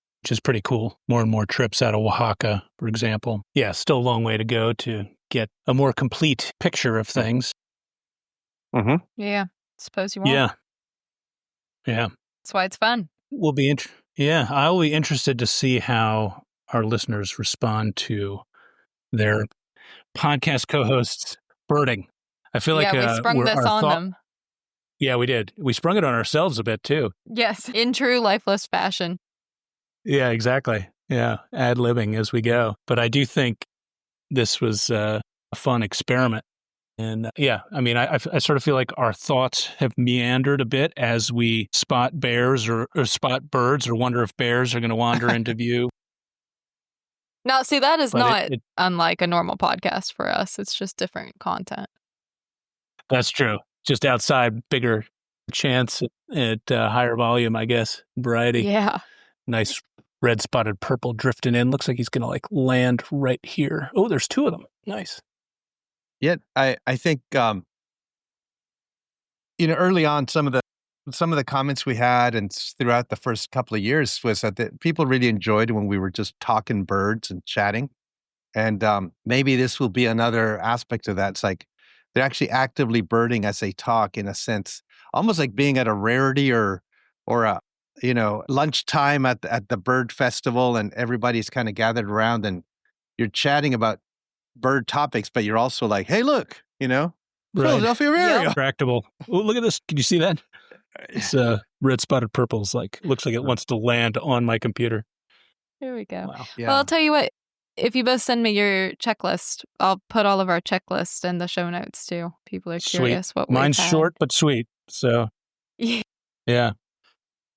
pretty cool. More and more trips out of Oaxaca, for example. Yeah, still a long way to go to get a more complete picture of things. Mm-hmm. Yeah. Suppose you won't. Yeah. That's why it's fun. I'll be interested to see how our listeners respond to their podcast co-hosts birding. I feel like we sprung this on them. Yeah, we did. We sprung it on ourselves a bit too. Yes, in true lifeless fashion. Yeah, exactly. Yeah, ad-libbing as we go. But I do think this was a fun experiment. And I sort of feel like our thoughts have meandered a bit as we spot bears or spot birds or wonder if bears are going to wander into view. Now, see, that is not unlike a normal podcast for us. It's just different content. That's true. Just outside, bigger chance at higher volume, I guess, variety. Yeah. Nice red spotted purple drifting in. Looks like he's going to land right here. Oh, there's 2 of them. Nice. Yet I think early on some of the comments we had and throughout the first couple of years was that people really enjoyed when we were just talking birds and chatting, and maybe this will be another aspect of that. It's like they're actually actively birding as they talk, in a sense, almost like being at a rarity or a lunchtime at the bird festival, and everybody's kind of gathered around and you're chatting about bird topics, but you're also like, hey, look, Philadelphia area. Yep. Tractable. Oh, look at this. Can you see that? It's red spotted purples. Looks like it wants to land on my computer. Here we go. Wow. Yeah. Well, I'll tell you what, if you both send me your checklist, I'll put all of our checklists in the show notes too. People are curious Sweet. what we've Mine's had. short but sweet. So yeah.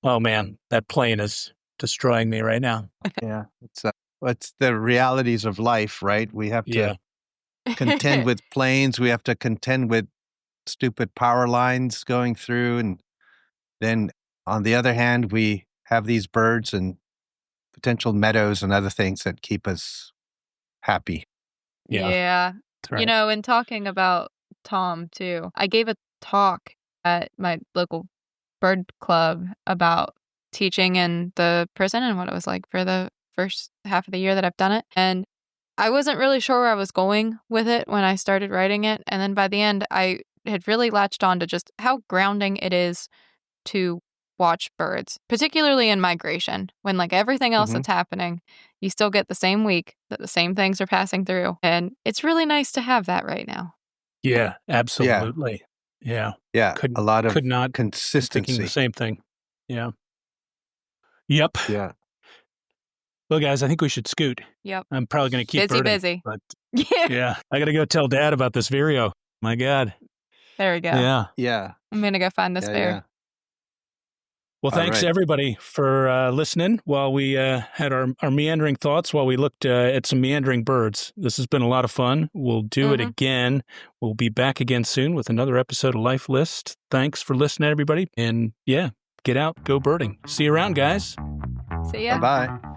Oh man, that plane is destroying me right now. Yeah. It's the realities of life, right? We have to contend with planes. We have to contend with stupid power lines going through. And then on the other hand, we have these birds and potential meadows and other things that keep us happy. Yeah. Right. In talking about Tom too, I gave a talk at my local bird club about teaching in the prison and what it was like for the first half of the year that I've done it. And I wasn't really sure where I was going with it when I started writing it. And then by the end, I had really latched on to just how grounding it is to watch birds, particularly in migration, when everything else that's happening, you still get the same week that the same things are passing through. And it's really nice to have that right now. Yeah, absolutely. Yeah. Yeah, a lot of Could not thinking consistency. the same thing. Yeah. Yep. Yeah. Well, guys, I think we should scoot. Yep. I'm probably going to keep Busy. But Yeah. yeah, I got to go tell Dad about this Vireo. My God. There we go. Yeah. Yeah. I'm going to go find this Yeah, bear. yeah. Well, All thanks right. everybody for listening while we had our meandering thoughts while we looked at some meandering birds. This has been a lot of fun. We'll do it again. We'll be back again soon with another episode of Life List. Thanks for listening, everybody. And yeah, get out, go birding. See you around, guys. See ya. Bye-bye.